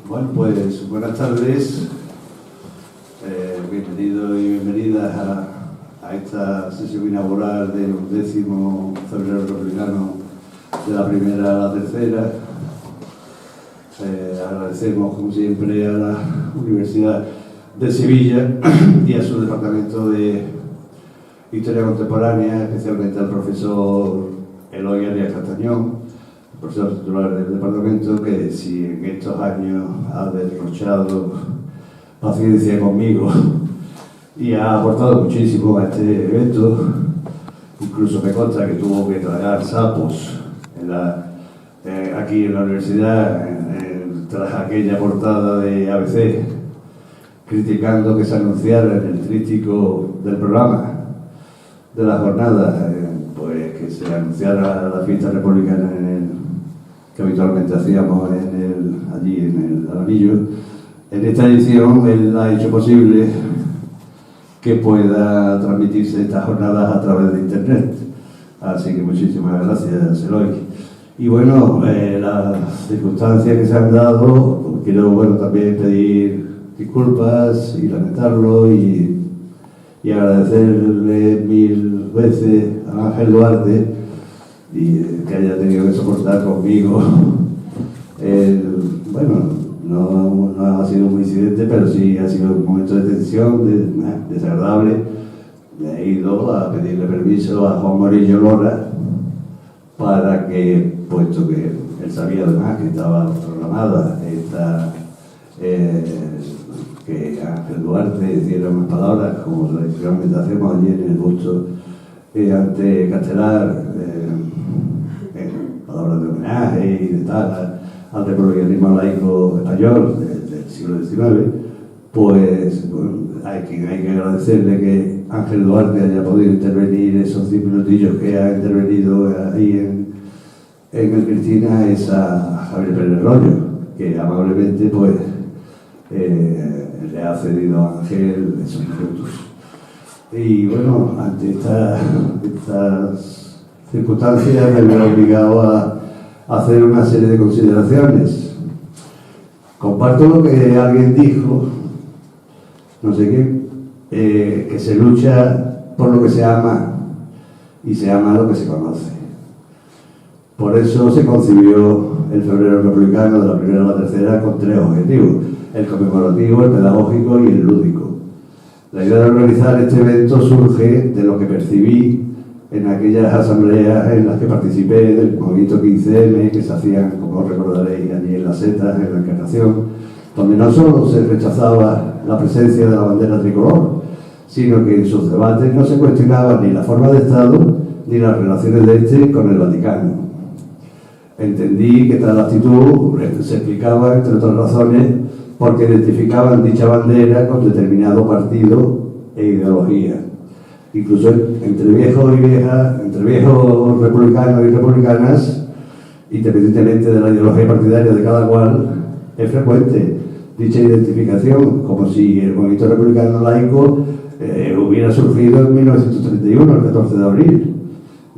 Bueno, pues buenas tardes, bienvenidos y bienvenidas a esta sesión inaugural del 10º febrero republicano de la primera a la tercera. Agradecemos, como siempre, a la Universidad de Sevilla y a su departamento de Historia Contemporánea, especialmente al profesor Eloy Arias Castañón, profesor titular del departamento, que si en estos años ha derrochado paciencia conmigo y ha aportado muchísimo a este evento. Incluso me consta que tuvo que tragar sapos aquí en la universidad tras aquella portada de ABC criticando que se anunciara en el tríptico del programa de la jornada, pues que se anunciara la fiesta republicana que habitualmente hacíamos allí en el Alamillo. En esta edición él ha hecho posible que pueda transmitirse estas jornadas a través de internet. Así que muchísimas gracias, Eloy. Y bueno, las circunstancias que se han dado, quiero también pedir disculpas y lamentarlo y agradecerle mil veces a Ángel Duarte y que haya tenido que soportar conmigo. No ha sido un incidente, pero sí ha sido un momento de tensión, desagradable. Me he ido a pedirle permiso a Juan Morillo Lora para que, puesto que él sabía además que estaba programada que Ángel Duarte hiciera unas palabras, como tradicionalmente hacemos allí en el busto ante Castelar, palabras de homenaje y de tal al republicanismo laico español del siglo XIX, pues bueno, hay que agradecerle que Ángel Duarte haya podido intervenir esos 10 minutillos que ha intervenido ahí en el Cristina, es a Javier Pérez Rollo, que amablemente pues le ha cedido a Ángel esos minutos. Y bueno, ante estas circunstancias me veo obligado a hacer una serie de consideraciones. Comparto lo que alguien dijo, no sé qué, que se lucha por lo que se ama y se ama lo que se conoce. Por eso se concibió el febrero republicano de la primera a la tercera con 3 objetivos: el conmemorativo, el pedagógico y el lúdico. La idea de organizar este evento surge de lo que percibí en aquellas asambleas en las que participé del movimiento 15M que se hacían, como recordaréis, allí en las setas, en la Encarnación, donde no solo se rechazaba la presencia de la bandera tricolor, sino que en sus debates no se cuestionaba ni la forma de Estado ni las relaciones de este con el Vaticano. Entendí que tal actitud se explicaba, entre otras razones, porque identificaban dicha bandera con determinado partido e ideología. Incluso entre viejos y viejas, entre viejos republicanos y republicanas, independientemente de la ideología partidaria de cada cual, es frecuente dicha identificación, como si el movimiento republicano laico hubiera surgido en 1931, el 14 de abril.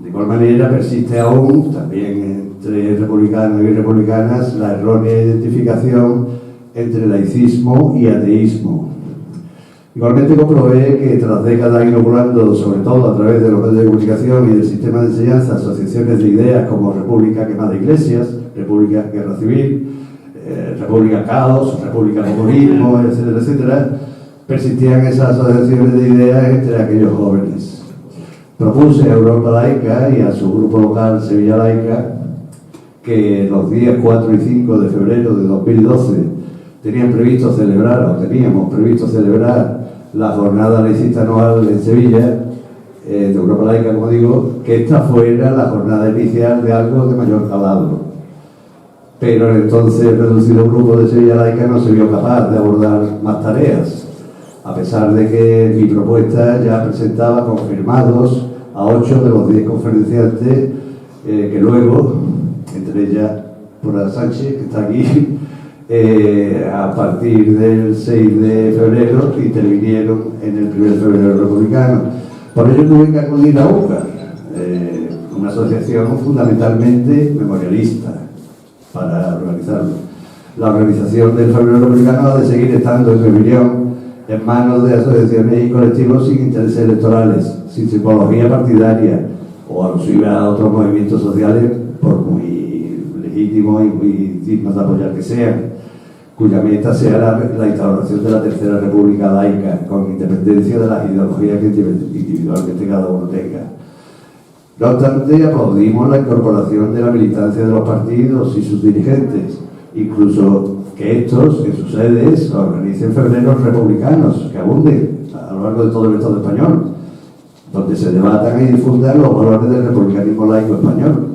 De igual manera persiste aún, también entre republicanos y republicanas, la errónea identificación entre laicismo y ateísmo. Igualmente comprobé que tras décadas inoculando, sobre todo a través de los medios de comunicación y del sistema de enseñanza, asociaciones de ideas como República Quemada Iglesias, República Guerra Civil, República Caos, República Comunismo, etcétera, etcétera, persistían esas asociaciones de ideas entre aquellos jóvenes. Propuse a Europa Laica y a su grupo local Sevilla Laica que los días 4 y 5 de febrero de 2012 teníamos previsto celebrar la jornada laicista anual en Sevilla, de Europa Laica, como digo, que esta fuera la jornada inicial de algo de mayor calado. Pero el entonces reducido grupo de Sevilla Laica no se vio capaz de abordar más tareas, a pesar de que mi propuesta ya presentaba confirmados a 8 de los 10 conferenciantes que luego, entre ellas Pura Sánchez, que está aquí, a partir del 6 de febrero intervinieron en el 1 de febrero republicano. Por ello tuve que acudir a UCA, una asociación fundamentalmente memorialista, para organizarlo. La organización del febrero republicano ha de seguir estando, en mi opinión, en manos de asociaciones y colectivos sin intereses electorales, sin simbología partidaria o alusiva a otros movimientos sociales, por muy legítimos y muy dignos de apoyar que sean, cuya meta sea la instauración de la Tercera República laica, con independencia de las ideologías que individualmente cada uno tenga. No obstante, aplaudimos la incorporación de la militancia de los partidos y sus dirigentes, incluso que estos, en sus sedes, organicen febreros republicanos que abunden a lo largo de todo el Estado español, donde se debatan y difundan los valores del republicanismo laico español.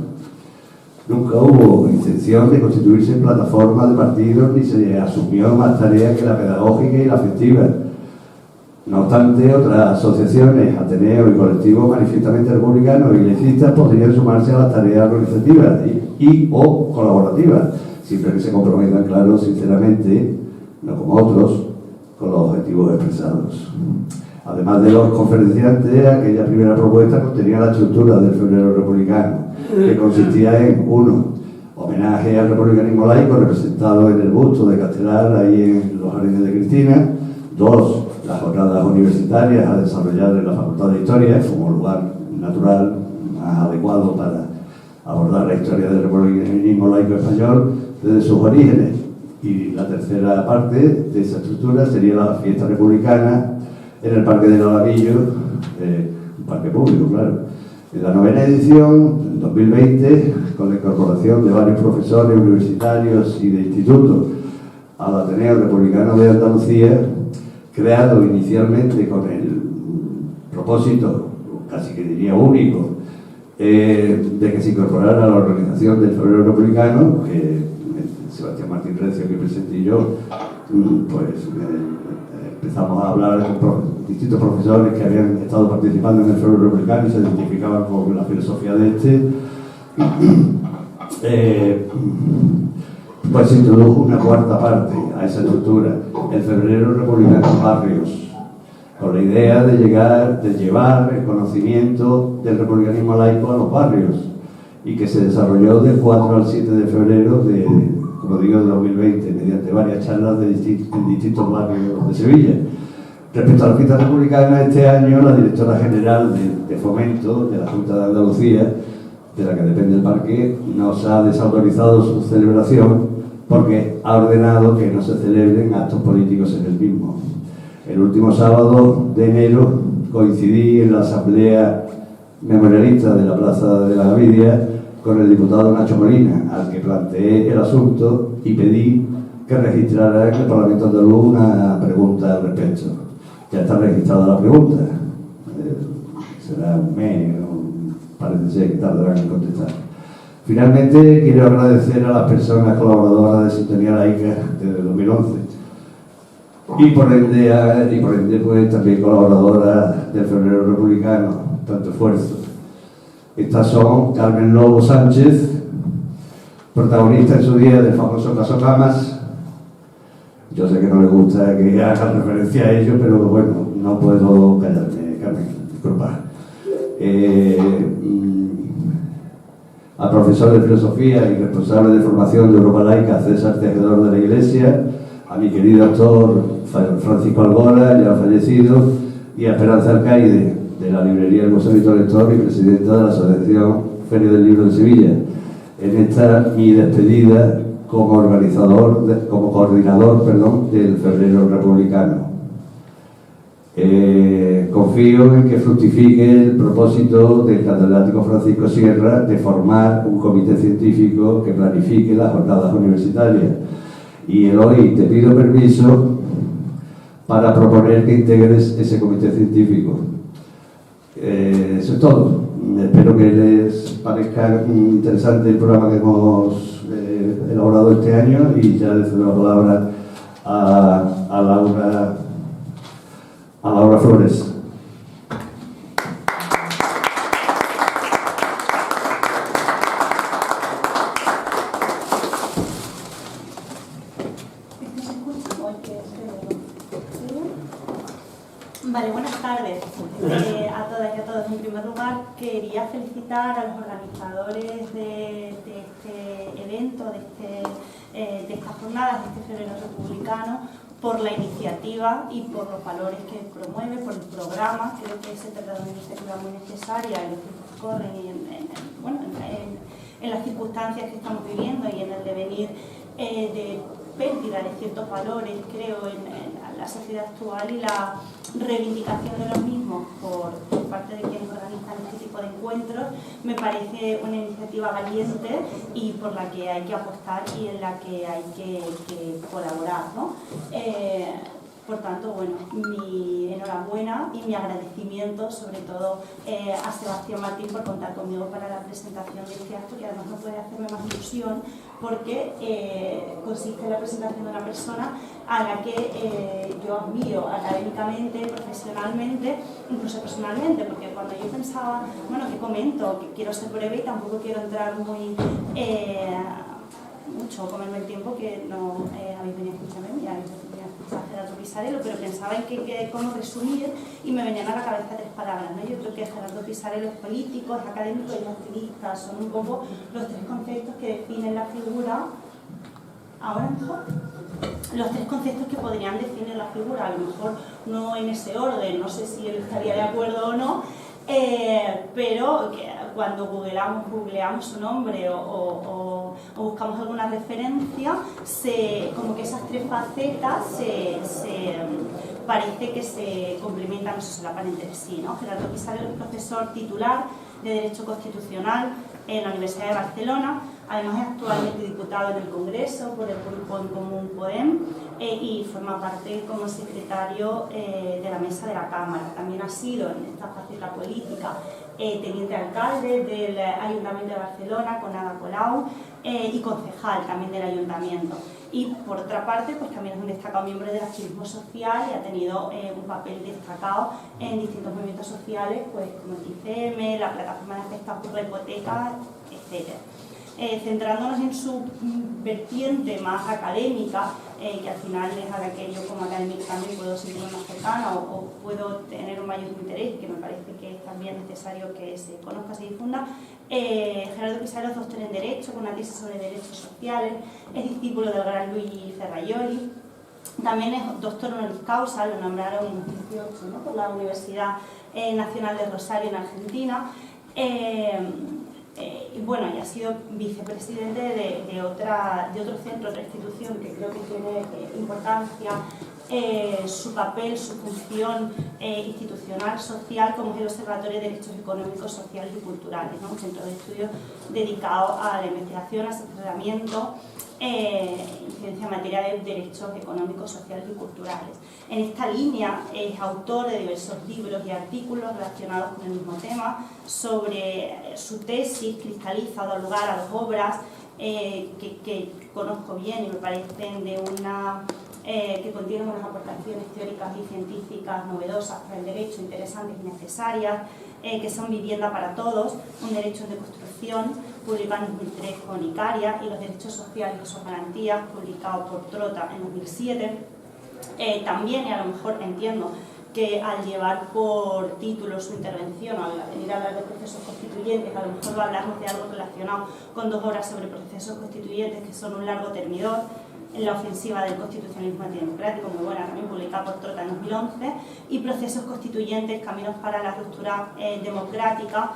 Nunca hubo intención de constituirse en plataforma de partidos ni se asumió más tareas que la pedagógica y la afectiva. No obstante, otras asociaciones, ateneos y colectivos manifiestamente republicanos y laicistas podrían sumarse a las tareas organizativas y o colaborativas, siempre que se comprometan, claro, sinceramente, no como otros, con los objetivos expresados. Además de los conferenciantes, aquella primera propuesta contenía la estructura del febrero republicano, que consistía en 1. Homenaje al republicanismo laico representado en el busto de Castelar, ahí en los Jardines de Cristina. 2. Las jornadas universitarias a desarrollar en la Facultad de Historia como lugar natural más adecuado para abordar la historia del republicanismo laico español desde sus orígenes. Y la tercera parte de esa estructura sería la fiesta republicana en el Parque del Alamillo, un parque público, claro. En la 9ª edición, en 2020, con la incorporación de varios profesores universitarios y de institutos al Ateneo Republicano de Andalucía, creado inicialmente con el propósito, casi que diría único, de que se incorporara a la organización del febrero republicano, que Sebastián Martín Recio, que presenté yo, pues empezamos a hablar con distintos profesores que habían estado participando en el febrero republicano y se identificaban con la filosofía de este. Pues se introdujo una cuarta parte a esa estructura, el febrero republicano en barrios, con la idea de llevar el conocimiento del republicanismo laico a los barrios, y que se desarrolló del 4 al 7 de febrero de, como digo, de 2020, mediante varias charlas en distintos barrios de Sevilla. Respecto a la fiesta republicana, este año la directora general de Fomento de la Junta de Andalucía, de la que depende el parque, nos ha desautorizado su celebración porque ha ordenado que no se celebren actos políticos en el mismo. El último sábado de enero coincidí en la asamblea memorialista de la Plaza de la Gavidia con el diputado Nacho Molina, al que planteé el asunto y pedí que registrara en el Parlamento andaluz una pregunta al respecto. Ya está registrada la pregunta, será un mes, parece ser que tardarán en contestar. Finalmente, quiero agradecer a las personas colaboradoras de Sintonía Laica desde 2011 y por ende pues, también colaboradoras del Febrero Republicano, tanto esfuerzo. Estas son Carmen Lobo Sánchez, protagonista en su día del famoso caso Camas. Yo sé que no le gusta que haga referencia a ello, pero bueno, no puedo callarme, Carmen, disculpa. Al profesor de filosofía y responsable de formación de Europa Laica, César Tejedor de la Iglesia, a mi querido actor Francisco Algora, ya fallecido, y a Esperanza Alcaide, de la librería El Museo Lector y presidenta de la Asociación Feria del Libro de Sevilla. En esta mi despedida como coordinador del Febrero Republicano. Confío en que fructifique el propósito del catedrático Francisco Sierra de formar un comité científico que planifique las jornadas universitarias. Y hoy te pido permiso para proponer que integres ese comité científico. Eso es todo. Espero que les parezca interesante el programa que hemos elaborado este año y ya le cedo la palabra a Laura Flores. Vale, buenas tardes a todas y a todos. En primer lugar, quería felicitar a los organizadores de este evento de estas jornadas, de este febrero republicano, por la iniciativa y por los valores que promueve, por el programa. Creo que se trata de una iniciativa muy necesaria en los tiempos que corren y en las circunstancias que estamos viviendo y en el devenir de pérdida de ciertos valores, creo, en la sociedad actual, y la reivindicación de los mismos por parte de quienes organizan este tipo de encuentros. Me parece una iniciativa valiente y por la que hay que apostar y en la que hay que colaborar, ¿no? Por tanto, bueno, mi enhorabuena y mi agradecimiento sobre todo a Sebastián Martín por contar conmigo para la presentación de este acto, que además no puede hacerme más ilusión porque consiste en la presentación de una persona a la que yo admiro académicamente, profesionalmente, incluso personalmente, porque cuando yo pensaba, bueno, ¿qué comento? Que quiero ser breve y tampoco quiero entrar muy mucho, comerme el tiempo que no habéis venido a escucharme, ya habéis venido a escuchar a Gerardo Pisarello, pero pensaba en que cómo resumir y me venían a la cabeza tres palabras, ¿no? Yo creo que Gerardo Pisarello es político, es académico y es activista, son un poco los tres conceptos que definen la figura. ¿Ahora mejor? Los tres conceptos que podrían definir la figura, a lo mejor no en ese orden, no sé si él estaría de acuerdo o no, pero que cuando googleamos su nombre o buscamos alguna referencia, como que esas tres facetas parece que se complementan o se solapan entre sí, ¿no? Gerardo Pisarello es profesor titular de Derecho Constitucional en la Universidad de Barcelona. Además es actualmente diputado en el Congreso por el Grupo en Común Podem y forma parte como secretario de la mesa de la Cámara. También ha sido en esta faceta política teniente alcalde del Ayuntamiento de Barcelona con Ada Colau y concejal también del Ayuntamiento. Y por otra parte, pues también es un destacado miembro del activismo social y ha tenido un papel destacado en distintos movimientos sociales, pues como el ICM, la Plataforma de Afectados por la Hipoteca, etc. Centrándonos en su vertiente más académica, que al final es a la que yo como académica también puedo sentirme más cercana o puedo tener un mayor interés, que me parece que es también necesario que se conozca, se difunda. Gerardo Pisarello es doctor en Derecho, con una tesis sobre derechos sociales, es discípulo del gran Luigi Ferrajoli, también es doctor honoris causa, lo nombraron en 2018, ¿no? Por la Universidad Nacional de Rosario en Argentina. Bueno, y ha sido vicepresidente de otro centro, otra institución que creo que tiene importancia, su papel, su función institucional, social, como es el Observatorio de Derechos Económicos, Sociales y Culturales, ¿no? Un centro de estudio dedicado a la investigación, asesoramiento, incidencia en materia de derechos económicos, sociales y culturales. En esta línea es autor de diversos libros y artículos relacionados con el mismo tema. Sobre su tesis cristaliza o da lugar a dos obras que conozco bien y me parecen que contienen unas aportaciones teóricas y científicas novedosas para el derecho, interesantes y necesarias, que son Vivienda para Todos, un derecho de construcción, publicado en 2003 con Icaria, y Los derechos sociales y sus garantías, publicado por Trota en 2007. También, y a lo mejor entiendo que al llevar por título su intervención, al venir a hablar de procesos constituyentes, a lo mejor va a hablarnos de algo relacionado con dos obras sobre procesos constituyentes que son Un largo termidor, en la ofensiva del constitucionalismo antidemocrático, muy buena, también publicada por Trota en 2011, y Procesos constituyentes, Caminos para la ruptura democrática,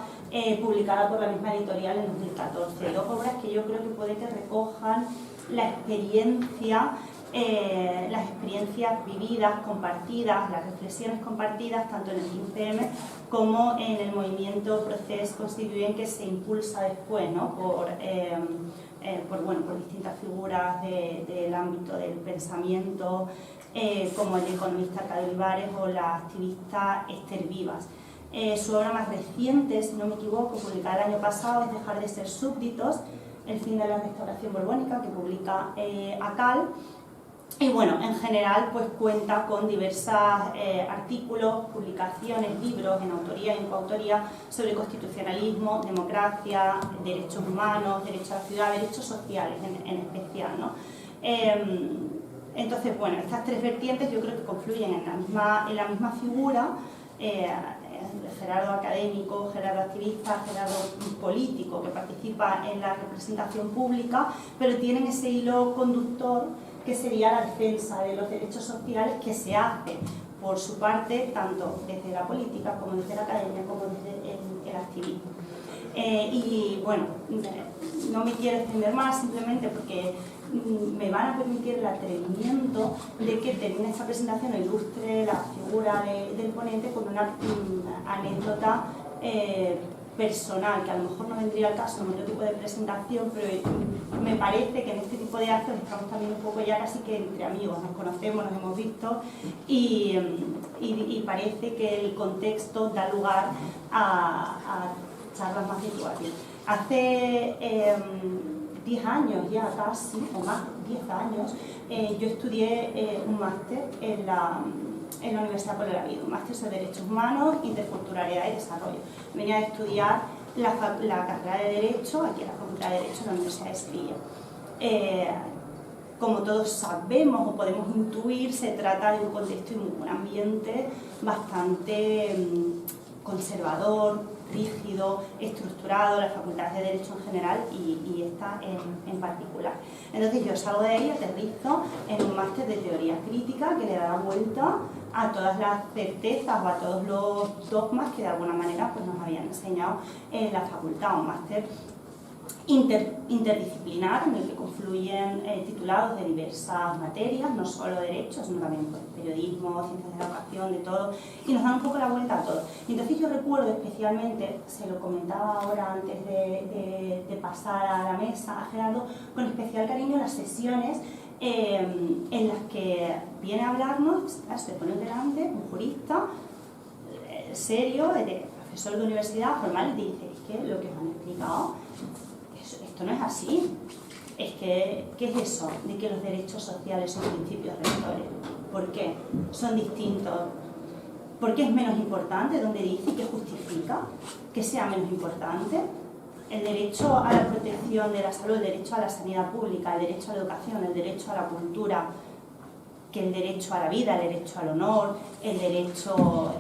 publicada por la misma editorial en 2014. Dos obras que yo creo que puede que recojan las experiencias vividas, compartidas, las reflexiones compartidas, tanto en el 15M como en el movimiento Procés Constituyent que se impulsa después, ¿no? por distintas figuras del ámbito del pensamiento, como el economista Arcadio Olivares o la activista Esther Vivas. Su obra más reciente, si no me equivoco, publicada el año pasado, es Dejar de ser súbditos, el fin de la restauración borbónica, que publica ACAL. Y bueno, en general pues cuenta con diversos artículos, publicaciones, libros en autoría y en coautoría sobre constitucionalismo, democracia, derechos humanos, derecho a la ciudad, derechos sociales en especial, ¿no? Entonces, bueno, estas tres vertientes yo creo que confluyen en la misma figura, Gerardo académico, Gerardo activista, Gerardo político que participa en la representación pública, pero tienen ese hilo conductor que sería la defensa de los derechos sociales que se hace por su parte tanto desde la política como desde la academia como desde el activismo. Y bueno, no me quiero extender más simplemente porque me van a permitir el atrevimiento de que termine esta presentación e ilustre la figura del ponente con una anécdota personal, que a lo mejor no vendría al caso en otro tipo de presentación, pero me parece que en este tipo de actos estamos también un poco ya casi que entre amigos, nos conocemos, nos hemos visto y parece que el contexto da lugar a charlas más rituales. Hace 10 años ya casi, o más, 10 años, yo estudié un máster en la Universidad Pueblo de la Vida, un máster sobre Derechos Humanos, Interculturalidad y Desarrollo. Venía a estudiar la carrera de Derecho, aquí en la Facultad de Derecho de la Universidad de Sevilla. Como todos sabemos o podemos intuir, se trata de un contexto y un ambiente bastante conservador, rígido, estructurado, las facultades de Derecho en general y esta en particular. Entonces yo salgo de ahí, aterrizo en un máster de teoría crítica que le da vuelta a todas las certezas o a todos los dogmas que de alguna manera pues, nos habían enseñado en la facultad, un máster interdisciplinar en el que confluyen titulados de diversas materias, no solo derecho, sino también pues, periodismo, ciencias de la educación, de todo, y nos dan un poco la vuelta a todo. Y entonces yo recuerdo especialmente, se lo comentaba ahora antes de pasar a la mesa a Gerardo, con especial cariño las sesiones en las que viene a hablarnos, se pone delante un jurista serio, profesor de universidad formal, y dice, es que lo que os han explicado esto no es así. Es que, ¿qué es eso de que los derechos sociales son principios rectores? ¿Por qué? Son distintos. ¿Por qué es menos importante? ¿Dónde dice que justifica que sea menos importante? El derecho a la protección de la salud, el derecho a la sanidad pública, el derecho a la educación, el derecho a la cultura, que el derecho a la vida, el derecho al honor, el derecho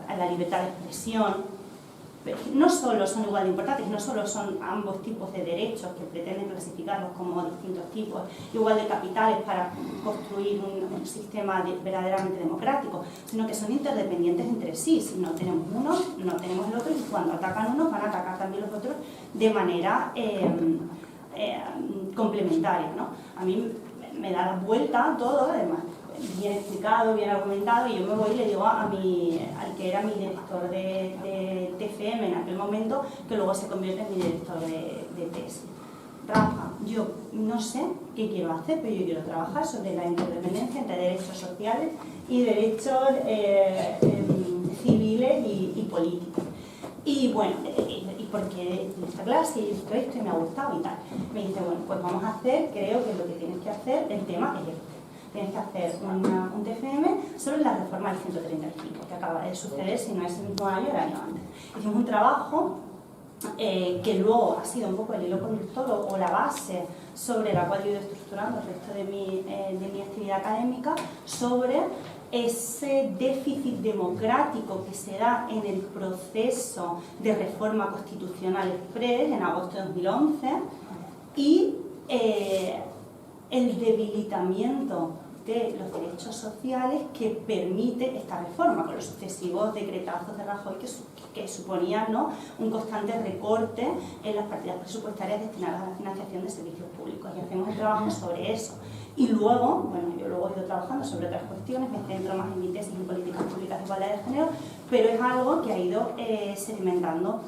a la libertad de expresión, no solo son igual de importantes, no solo son ambos tipos de derechos que pretenden clasificarlos como distintos tipos, igual de capitales para construir un sistema verdaderamente democrático, sino que son interdependientes entre sí. Si no tenemos uno, no tenemos el otro, y cuando atacan unos van a atacar también los otros de manera complementaria, ¿no? A mí me da la vuelta todo, además bien explicado, bien argumentado, y yo me voy y le digo al que era mi director de TFM en aquel momento, que luego se convierte en mi director de tesis. Rafa, yo no sé qué quiero hacer, pero yo quiero trabajar sobre la interdependencia entre derechos sociales y derechos civiles y políticos. Y bueno, y porque en esta clase he visto esto y me ha gustado y tal. Me dice, bueno, pues vamos a hacer, creo que lo que tienes que hacer, el tema es este. Tienes que hacer un TFM sobre la reforma del 135, que acaba de suceder, si no es el mismo año, el año antes. Hicimos un trabajo que luego ha sido un poco el hilo conductor o la base sobre la cual yo he ido estructurando el resto de mi actividad académica, sobre ese déficit democrático que se da en el proceso de reforma constitucional express en agosto de 2011 y el debilitamiento de los derechos sociales que permite esta reforma, con los sucesivos decretazos de Rajoy que suponían, ¿no?, un constante recorte en las partidas presupuestarias destinadas a la financiación de servicios públicos. Y hacemos el trabajo sobre eso. Y luego, bueno, yo luego he ido trabajando sobre otras cuestiones, me centro más en mi tesis en políticas públicas de igualdad de género, pero es algo que ha ido sedimentando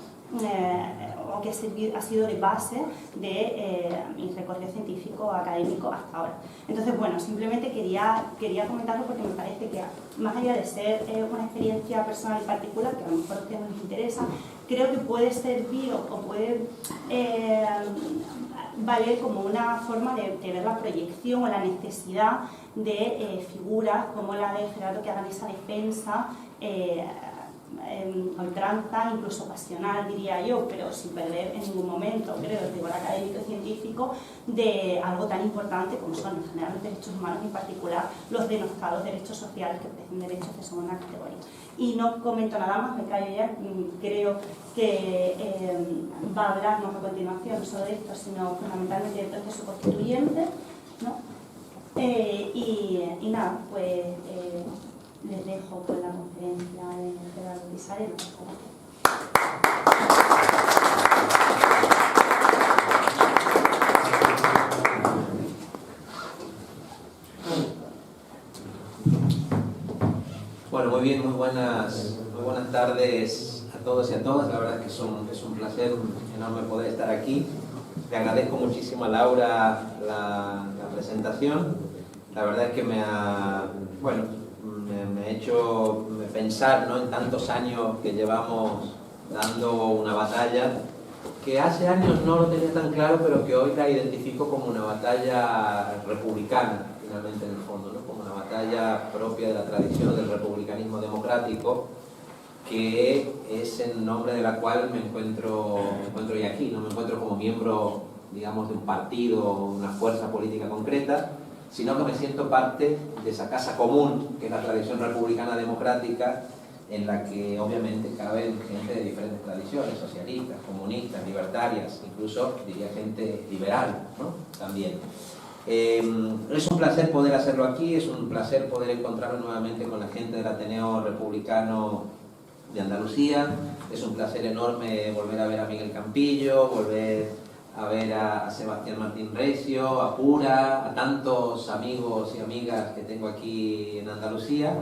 o que ha sido de base de mi recorrido científico académico hasta ahora. Entonces, bueno, simplemente quería comentarlo porque me parece que, más allá de ser una experiencia personal y particular, que a lo mejor a ustedes les interesa, creo que puede servir o puede valer como una forma de ver la proyección o la necesidad de figuras como la de Gerardo, que hagan esa defensa a ultranza, incluso pasional, diría yo, pero sin perder en ningún momento, creo, el rigor académico y científico de algo tan importante como son en general los derechos humanos y en particular los denostados derechos sociales que parecen derechos de segunda categoría. Y no comento nada más, me callo ya, creo que va a hablarnos a continuación sobre esto, sino fundamentalmente del proceso constituyente, ¿no? Y nada, pues les dejo con la conferencia de Gerardo Pisarello. Bueno, muy bien, muy buenas tardes a todos y a todas. La verdad es que es un placer enorme poder estar aquí. Le agradezco muchísimo a Laura la presentación. La verdad es que me ha hecho pensar, ¿no?, en tantos años que llevamos dando una batalla que hace años no lo tenía tan claro, pero que hoy la identifico como una batalla republicana, finalmente, en el fondo, ¿no?, como una batalla propia de la tradición del republicanismo democrático, que es en nombre de la cual me encuentro hoy aquí. No me encuentro como miembro, digamos, de un partido o una fuerza política concreta, sino que me siento parte de esa casa común, que es la tradición republicana democrática, en la que obviamente caben gente de diferentes tradiciones, socialistas, comunistas, libertarias, incluso diría gente liberal, ¿no?, también. Es un placer poder hacerlo aquí, es un placer poder encontrarme nuevamente con la gente del Ateneo Republicano de Andalucía, es un placer enorme volver a ver a Miguel Campillo, volver a ver a Sebastián Martín Recio, a Pura, a tantos amigos y amigas que tengo aquí en Andalucía,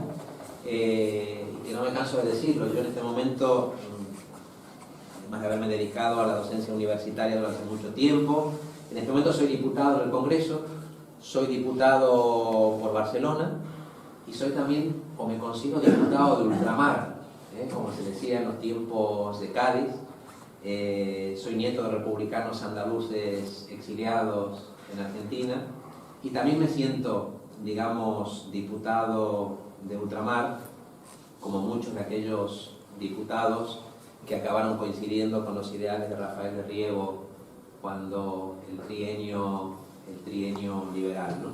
que no me canso de decirlo. Yo en este momento, además de haberme dedicado a la docencia universitaria durante mucho tiempo, en este momento soy diputado en el Congreso, soy diputado por Barcelona y soy también, o me consigo, diputado de ultramar, como se decía en los tiempos de Cádiz. Soy nieto de republicanos andaluces exiliados en Argentina y también me siento, digamos, diputado de ultramar, como muchos de aquellos diputados que acabaron coincidiendo con los ideales de Rafael de Riego cuando el trienio liberal, ¿no?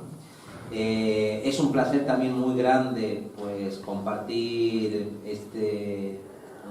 Es un placer también muy grande, pues, compartir este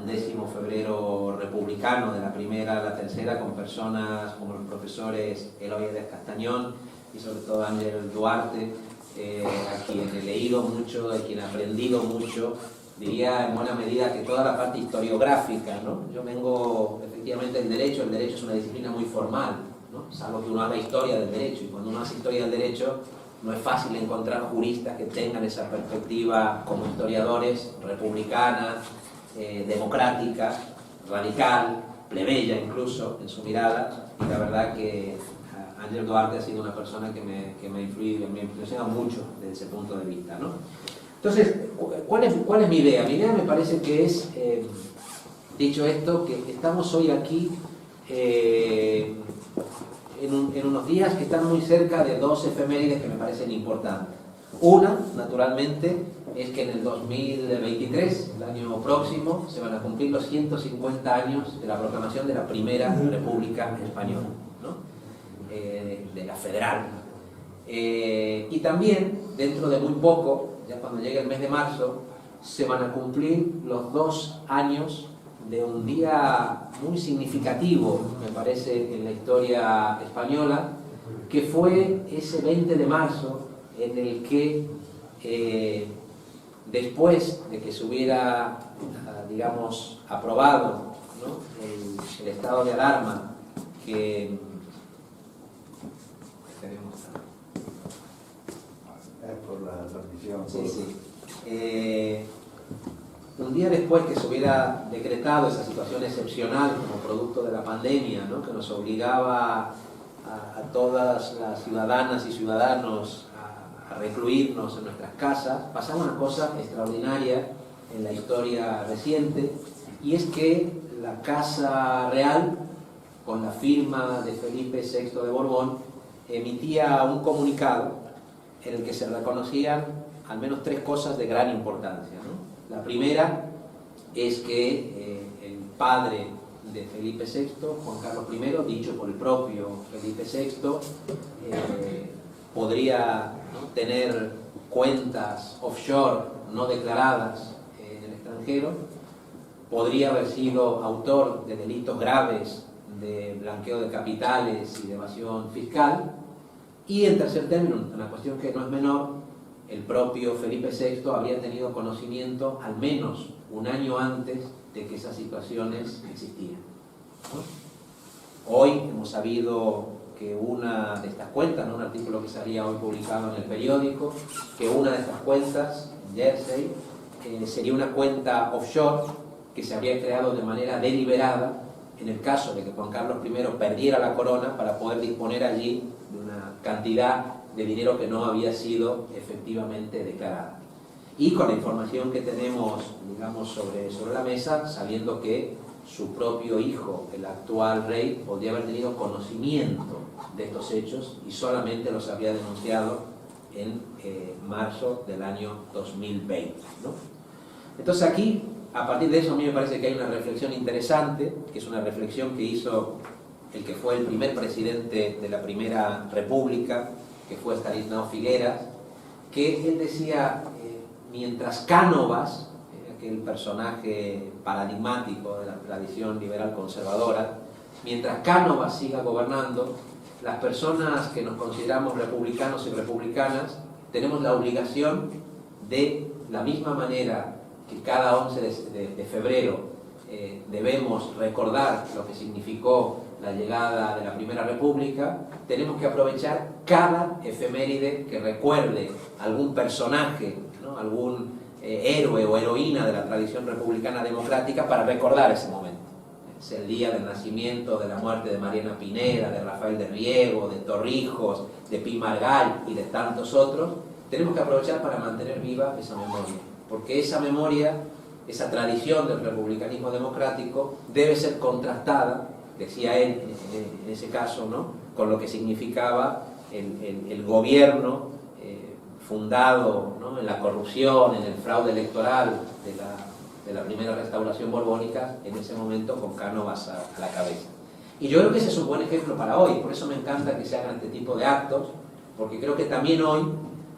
11º febrero republicano, de la primera a la tercera, con personas como los profesores Eloy Edes Castañón y sobre todo Ángel Duarte, a quien he leído mucho, de quien he aprendido mucho. Diría en buena medida que toda la parte historiográfica, ¿no? Yo vengo efectivamente del derecho. El derecho es una disciplina muy formal, ¿no? Salvo que uno haga historia del derecho, y cuando uno hace historia del derecho no es fácil encontrar juristas que tengan esa perspectiva como historiadores, republicana, democrática, radical, plebeya incluso en su mirada. Y la verdad que Ángel Duarte ha sido una persona que me ha influido, me impresiona mucho desde ese punto de vista, ¿no? Entonces, ¿cuál es mi idea? Mi idea me parece que es, dicho esto, que estamos hoy aquí en unos días que están muy cerca de dos efemérides que me parecen importantes. Una, naturalmente, es que en el 2023, el año próximo, se van a cumplir los 150 años de la proclamación de la Primera República Española, ¿no? De la federal. Y también, dentro de muy poco, ya cuando llegue el mes de marzo, se van a cumplir los 2 años de un día muy significativo, me parece, en la historia española, que fue ese 20 de marzo en el que, después de que se hubiera, digamos, aprobado, ¿no?, el estado de alarma que... por la transmisión. Sí, sí. Un día después que se hubiera decretado esa situación excepcional como producto de la pandemia, ¿no?, que nos obligaba a todas las ciudadanas y ciudadanos a recluirnos en nuestras casas, pasaba una cosa extraordinaria en la historia reciente, y es que la Casa Real, con la firma de Felipe VI de Borbón, emitía un comunicado en el que se reconocían al menos 3 cosas de gran importancia, ¿no? La primera es que el padre de Felipe VI, Juan Carlos I, dicho por el propio Felipe VI, podría, ¿no?, tener cuentas offshore no declaradas en el extranjero, podría haber sido autor de delitos graves de blanqueo de capitales y de evasión fiscal, y en tercer término, una cuestión que no es menor, el propio Felipe VI habría tenido conocimiento al menos un año antes de que esas situaciones existían, ¿no? Hoy hemos sabido que una de estas cuentas, ¿no?, un artículo que salía hoy publicado en el periódico, que una de estas cuentas, en Jersey, sería una cuenta offshore que se habría creado de manera deliberada en el caso de que Juan Carlos I perdiera la corona para poder disponer allí de una cantidad de dinero que no había sido efectivamente declarada. Y con la información que tenemos, digamos, sobre la mesa, sabiendo que su propio hijo, el actual rey, podría haber tenido conocimiento de estos hechos y solamente los había denunciado en marzo del año 2020, ¿no? Entonces aquí, a partir de eso, a mí me parece que hay una reflexión interesante, que es una reflexión que hizo el que fue el primer presidente de la Primera República, que fue Estanislao Figueras, que él decía, mientras Cánovas, aquel personaje paradigmático de la tradición liberal conservadora, mientras Cánovas siga gobernando, las personas que nos consideramos republicanos y republicanas tenemos la obligación de la misma manera que cada 11 de febrero debemos recordar lo que significó la llegada de la Primera República, tenemos que aprovechar cada efeméride que recuerde algún personaje, ¿no?, algún héroe o heroína de la tradición republicana democrática para recordar ese momento. Es el día del nacimiento, de la muerte de Mariana Pineda, de Rafael de Riego, de Torrijos, de Pi Margall y de tantos otros. Tenemos que aprovechar para mantener viva esa memoria, porque esa memoria, esa tradición del republicanismo democrático debe ser contrastada, decía él en ese caso, ¿no?, con lo que significaba el gobierno fundado, ¿no?, en la corrupción, en el fraude electoral de la primera restauración borbónica, en ese momento con Cánovas a la cabeza. Y yo creo que ese es un buen ejemplo para hoy, por eso me encanta que se hagan este tipo de actos, porque creo que también hoy,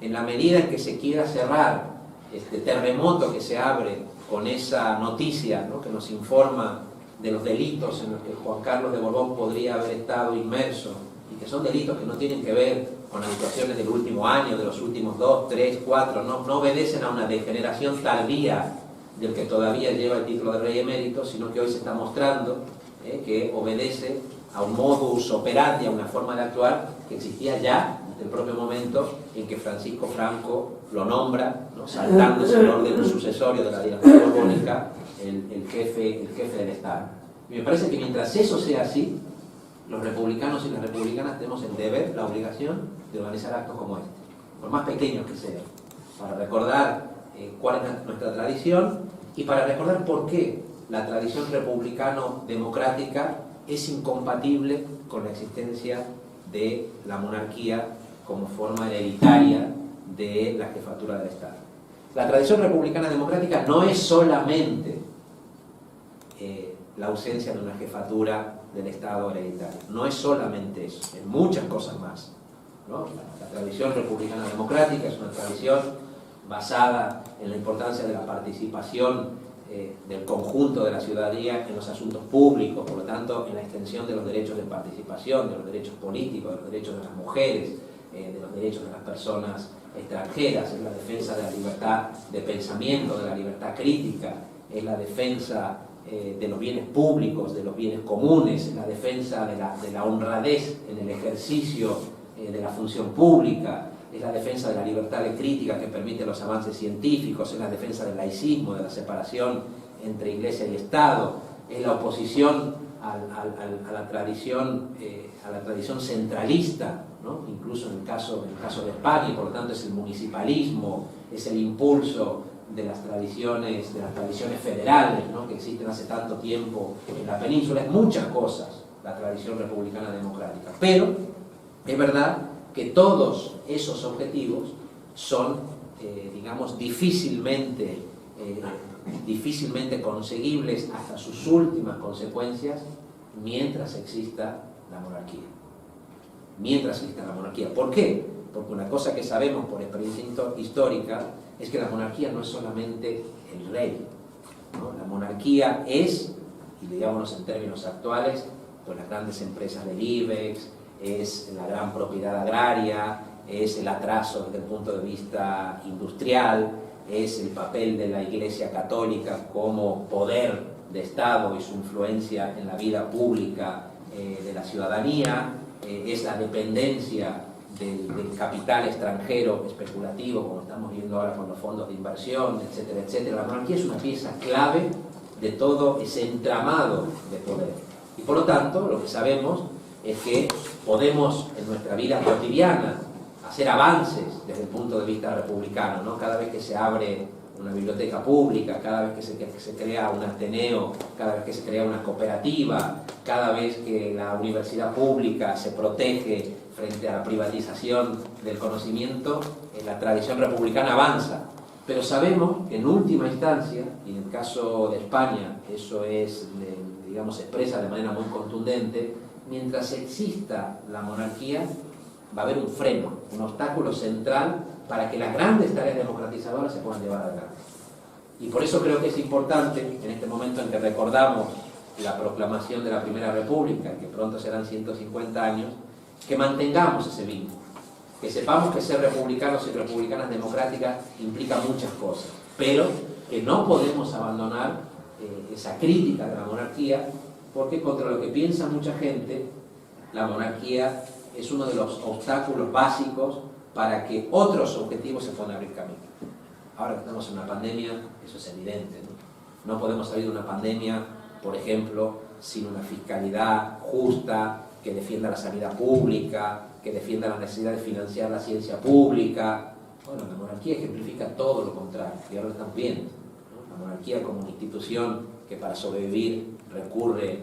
en la medida en que se quiera cerrar este terremoto que se abre con esa noticia, ¿no?, que nos informa de los delitos en los que Juan Carlos de Borbón podría haber estado inmerso, y que son delitos que no tienen que ver con las situaciones del último año, de los últimos 2, 3, 4, no obedecen a una degeneración tardía del que todavía lleva el título de rey emérito, sino que hoy se está mostrando que obedece a un modus operandi, a una forma de actuar que existía ya desde el propio momento en que Francisco Franco lo nombra, ¿no?, saltándose el orden sucesorio de la dinastía borbónica, el jefe del Estado. Y me parece que mientras eso sea así, los republicanos y las republicanas tenemos el deber, la obligación de organizar actos como este, por más pequeños que sean, para recordar cuál es nuestra tradición y para recordar por qué la tradición republicano-democrática es incompatible con la existencia de la monarquía como forma hereditaria de la jefatura del Estado. La tradición republicana democrática no es solamente la ausencia de una jefatura del Estado hereditario, no es solamente eso, es muchas cosas más, ¿no? La tradición republicana democrática es una tradición basada en la importancia de la participación del conjunto de la ciudadanía en los asuntos públicos, por lo tanto en la extensión de los derechos de participación, de los derechos políticos, de los derechos de las mujeres, de los derechos de las personas extranjeras, es la defensa de la libertad de pensamiento, de la libertad crítica, es la defensa de los bienes públicos, de los bienes comunes, es la defensa de la honradez en el ejercicio de la función pública, es la defensa de la libertad de crítica que permite los avances científicos, es la defensa del laicismo, de la separación entre Iglesia y Estado, es la oposición a la tradición centralista, ¿no?, incluso en el caso de España, y por lo tanto es el municipalismo, es el impulso de las tradiciones federales, ¿no?, que existen hace tanto tiempo en la península. Es muchas cosas la tradición republicana democrática, pero es verdad que todos esos objetivos son, digamos, difícilmente difícilmente conseguibles hasta sus últimas consecuencias mientras exista la monarquía. Mientras exista la monarquía. ¿Por qué? Porque una cosa que sabemos por experiencia histórica es que la monarquía no es solamente el rey, ¿no? La monarquía es, y digámonos en términos actuales, pues las grandes empresas del IBEX, es la gran propiedad agraria, es el atraso desde el punto de vista industrial, es el papel de la Iglesia Católica como poder de Estado y su influencia en la vida pública de la ciudadanía, es la dependencia del capital extranjero especulativo, como estamos viendo ahora con los fondos de inversión, etcétera, etcétera. La monarquía es una pieza clave de todo ese entramado de poder. Y por lo tanto, lo que sabemos es que podemos en nuestra vida cotidiana hacer avances desde el punto de vista republicano, ¿no? Cada vez que se abre una biblioteca pública, cada vez que se crea un ateneo, cada vez que se crea una cooperativa, cada vez que la universidad pública se protege frente a la privatización del conocimiento, la tradición republicana avanza. Pero sabemos que en última instancia, y en el caso de España eso es, digamos, expresa de manera muy contundente, mientras exista la monarquía va a haber un freno, un obstáculo central para que las grandes tareas democratizadoras se puedan llevar adelante. Y por eso creo que es importante, en este momento en que recordamos la proclamación de la Primera República, que pronto serán 150 años, que mantengamos ese vínculo, que sepamos que ser republicanos y republicanas democráticas implica muchas cosas, pero que no podemos abandonar esa crítica de la monarquía, porque contra lo que piensa mucha gente, la monarquía es uno de los obstáculos básicos para que otros objetivos se puedan abrir camino. Ahora que estamos en una pandemia, eso es evidente, ¿no? No podemos salir de una pandemia, por ejemplo, sin una fiscalidad justa, que defienda la sanidad pública, que defienda la necesidad de financiar la ciencia pública. Bueno, la monarquía ejemplifica todo lo contrario, y ahora lo están viendo, ¿no? La monarquía como una institución que para sobrevivir recurre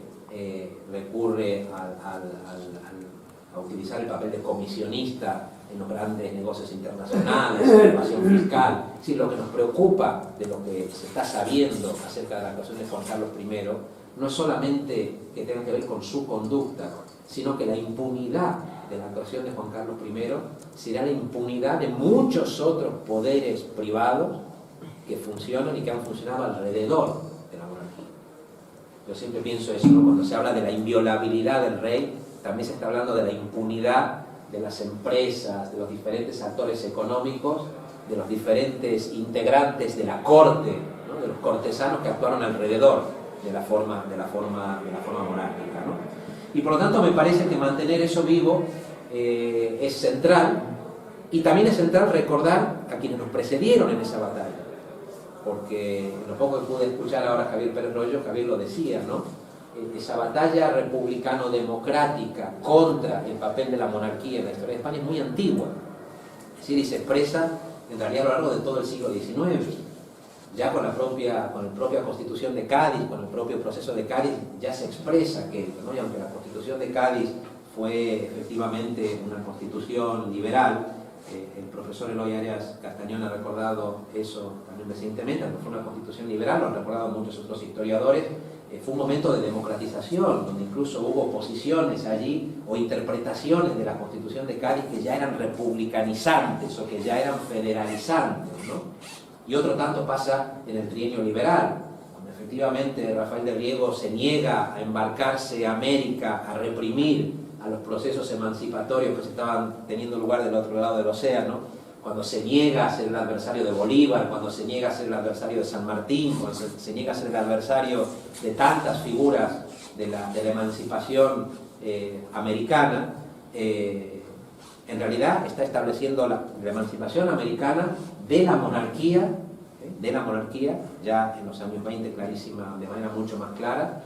a utilizar el papel de comisionista en los grandes negocios internacionales, la evasión fiscal. Es decir, lo que nos preocupa de lo que se está sabiendo acerca de la actuación de Juan Carlos I no es solamente que tenga que ver con su conducta, sino que la impunidad de la actuación de Juan Carlos I será la impunidad de muchos otros poderes privados que funcionan y que han funcionado alrededor de la monarquía. Yo siempre pienso eso, ¿no? Cuando se habla de la inviolabilidad del rey, también se está hablando de la impunidad de las empresas, de los diferentes actores económicos, de los diferentes integrantes de la corte, ¿no? De los cortesanos que actuaron alrededor de la forma monárquica, ¿no? Y por lo tanto me parece que mantener eso vivo es central, y también es central recordar a quienes nos precedieron en esa batalla, porque lo poco que pude escuchar ahora a Javier Pérez Royo, Javier lo decía, ¿no? Esa batalla republicano-democrática contra el papel de la monarquía en la historia de España es muy antigua, es decir, y se expresa en realidad a lo largo de todo el siglo XIX. Ya con la propia Constitución de Cádiz, con el propio proceso de Cádiz, ya se expresa aquello, ¿no? Y aunque la Constitución de Cádiz fue efectivamente una constitución liberal, el profesor Eloy Arias Castañón ha recordado eso también recientemente, aunque fue una constitución liberal, lo han recordado muchos otros historiadores. Fue un momento de democratización, donde incluso hubo posiciones allí o interpretaciones de la Constitución de Cádiz que ya eran republicanizantes o que ya eran federalizantes, ¿no? Y otro tanto pasa en el trienio liberal, cuando efectivamente Rafael de Riego se niega a embarcarse a América a reprimir a los procesos emancipatorios que se estaban teniendo lugar del otro lado del océano, cuando se niega a ser el adversario de Bolívar, cuando se niega a ser el adversario de San Martín, cuando se niega a ser el adversario de tantas figuras de la emancipación americana, en realidad está estableciendo la emancipación americana de la monarquía, ya en los años 20 clarísima, de manera mucho más clara.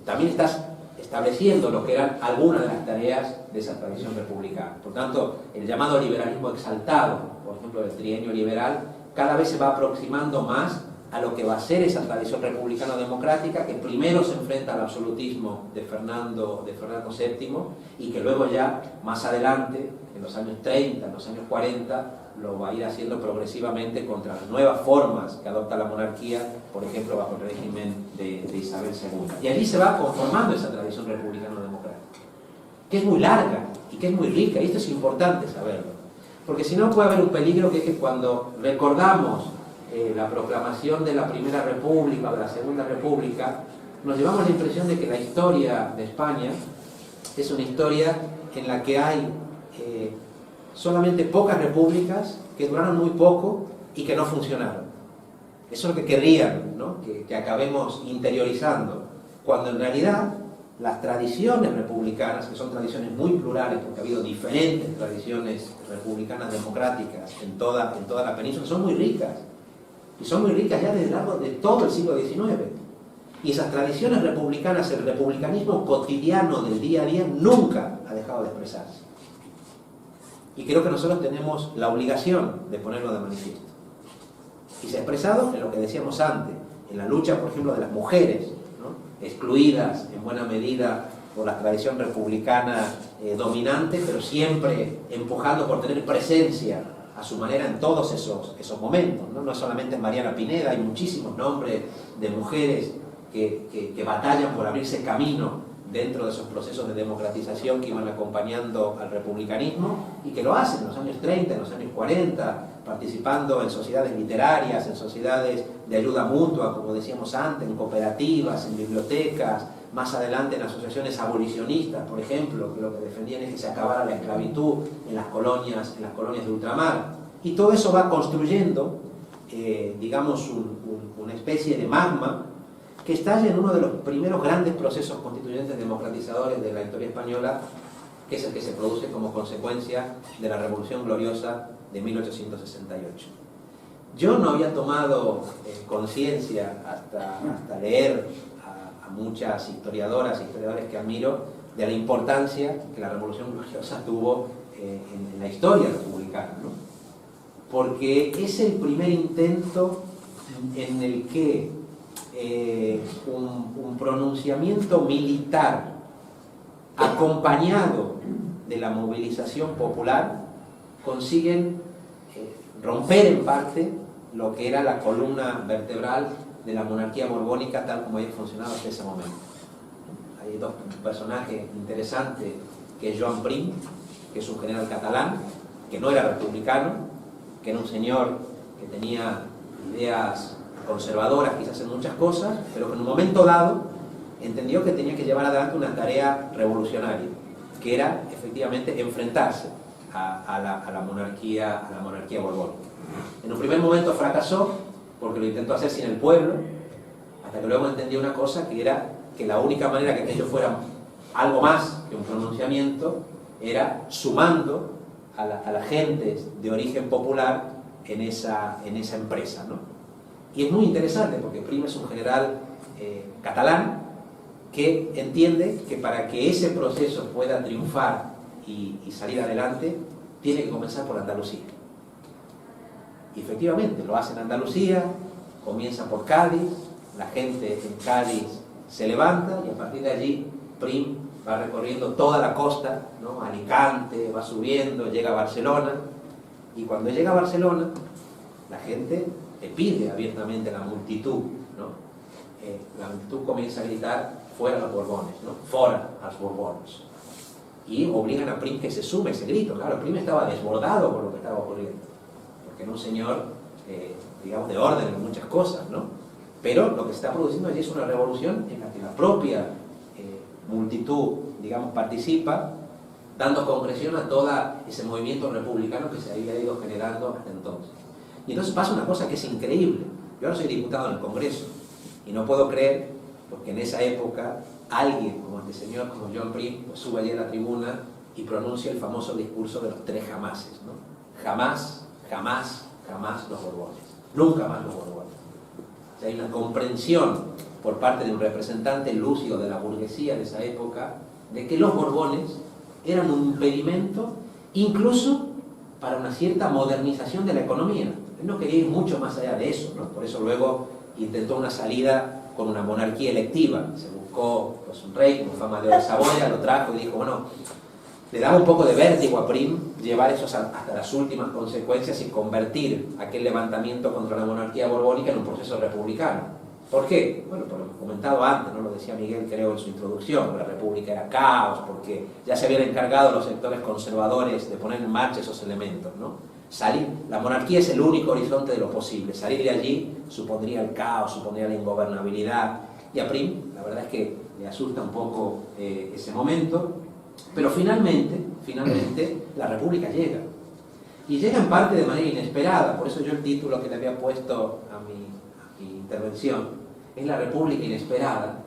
También estás estableciendo lo que eran algunas de las tareas de esa tradición republicana. Por tanto, el llamado liberalismo exaltado, por ejemplo, del trienio liberal, cada vez se va aproximando más a lo que va a ser esa tradición republicano-democrática, que primero se enfrenta al absolutismo de Fernando VII y que luego ya, más adelante, en los años 30, en los años 40, lo va a ir haciendo progresivamente contra las nuevas formas que adopta la monarquía, por ejemplo, bajo el régimen de Isabel II. Y allí se va conformando esa tradición republicano-democrática, que es muy larga y que es muy rica, y esto es importante saberlo. Porque si no puede haber un peligro, que es que cuando recordamos la proclamación de la Primera República o de la Segunda República, nos llevamos la impresión de que la historia de España es una historia en la que hay solamente pocas repúblicas que duraron muy poco y que no funcionaron. Eso es lo que querrían, ¿no? Que acabemos interiorizando, cuando en realidad las tradiciones republicanas, que son tradiciones muy plurales, porque ha habido diferentes tradiciones republicanas democráticas en toda la península, son muy ricas, y son muy ricas ya desde largo de todo el siglo XIX. Y esas tradiciones republicanas, el republicanismo cotidiano del día a día, nunca ha dejado de expresarse. Y creo que nosotros tenemos la obligación de ponerlo de manifiesto. Y se ha expresado en lo que decíamos antes, en la lucha, por ejemplo, de las mujeres, ¿no? Excluidas en buena medida por la tradición republicana dominante, pero siempre empujando por tener presencia a su manera en todos esos momentos, ¿no? No solamente en Mariana Pineda, hay muchísimos nombres de mujeres que batallan por abrirse camino dentro de esos procesos de democratización que iban acompañando al republicanismo, y que lo hacen en los años 30, en los años 40, participando en sociedades literarias, en sociedades de ayuda mutua, como decíamos antes, en cooperativas, en bibliotecas, más adelante en asociaciones abolicionistas, por ejemplo, que lo que defendían es que se acabara la esclavitud en las colonias de ultramar. Y todo eso va construyendo, digamos, una especie de magma que estalla en uno de los primeros grandes procesos constituyentes democratizadores de la historia española, que es el que se produce como consecuencia de la Revolución Gloriosa de 1868. Yo no había tomado conciencia hasta leer a muchas historiadoras e historiadores que admiro de la importancia que la Revolución Gloriosa tuvo en la historia republicana, ¿no? Porque es el primer intento en el que un pronunciamiento militar acompañado de la movilización popular consiguen romper en parte lo que era la columna vertebral de la monarquía borbónica tal como había funcionado hasta ese momento. Hay dos personajes interesantes, que es Joan Prim, que es un general catalán, que no era republicano, que era un señor que tenía ideas conservadoras quizás en muchas cosas, pero que en un momento dado entendió que tenía que llevar adelante una tarea revolucionaria, que era efectivamente enfrentarse a la monarquía borbónica. En un primer momento fracasó porque lo intentó hacer sin el pueblo, hasta que luego entendió una cosa, que era que la única manera que ellos fueran algo más que un pronunciamiento era sumando a la gente de origen popular en esa empresa, ¿no? Y es muy interesante porque Prim es un general catalán que entiende que para que ese proceso pueda triunfar y salir adelante, tiene que comenzar por Andalucía. Y efectivamente, lo hace en Andalucía, comienza por Cádiz, la gente en Cádiz se levanta y a partir de allí Prim va recorriendo toda la costa, ¿no? Alicante, va subiendo, llega a Barcelona, y cuando llega a Barcelona, la gente le pide abiertamente a la multitud, ¿no? La multitud comienza a gritar: fuera los Borbones, ¿no? Fora los Borbones. Y obligan a Prim que se sume ese grito. Claro, Prim estaba desbordado por lo que estaba ocurriendo, porque era un señor, digamos, de orden en muchas cosas, ¿no? Pero lo que se está produciendo allí es una revolución en la que la propia multitud, digamos, participa, dando concreción a todo ese movimiento republicano que se había ido generando hasta entonces. Y entonces pasa una cosa que es increíble. Yo ahora soy diputado en el Congreso y no puedo creer, porque en esa época alguien como este señor, como Joan Prim, pues sube allí a la tribuna y pronuncia el famoso discurso de los 3 jamases, ¿no? Jamás, jamás, jamás los Borbones. Nunca más los Borbones. O sea, hay una comprensión por parte de un representante lúcido de la burguesía de esa época de que los Borbones eran un impedimento incluso para una cierta modernización de la economía. Él no quería ir mucho más allá de eso, ¿no? Por eso luego intentó una salida con una monarquía electiva. Se buscó, pues, un rey como fue Amadeo de Saboya, lo trajo y dijo: bueno, le daba un poco de vértigo a Prim llevar eso hasta las últimas consecuencias y convertir aquel levantamiento contra la monarquía borbónica en un proceso republicano. ¿Por qué? Bueno, por lo que he comentado antes, ¿no? Lo decía Miguel, creo, en su introducción, la república era caos, porque ya se habían encargado los sectores conservadores de poner en marcha esos elementos, ¿no? La monarquía es el único horizonte de lo posible, salir de allí supondría el caos, supondría la ingobernabilidad, y a Prim, la verdad es que le asusta un poco ese momento, pero finalmente, la república llega, y llega en parte de manera inesperada, por eso yo el título que le había puesto a mi intervención, es la república inesperada,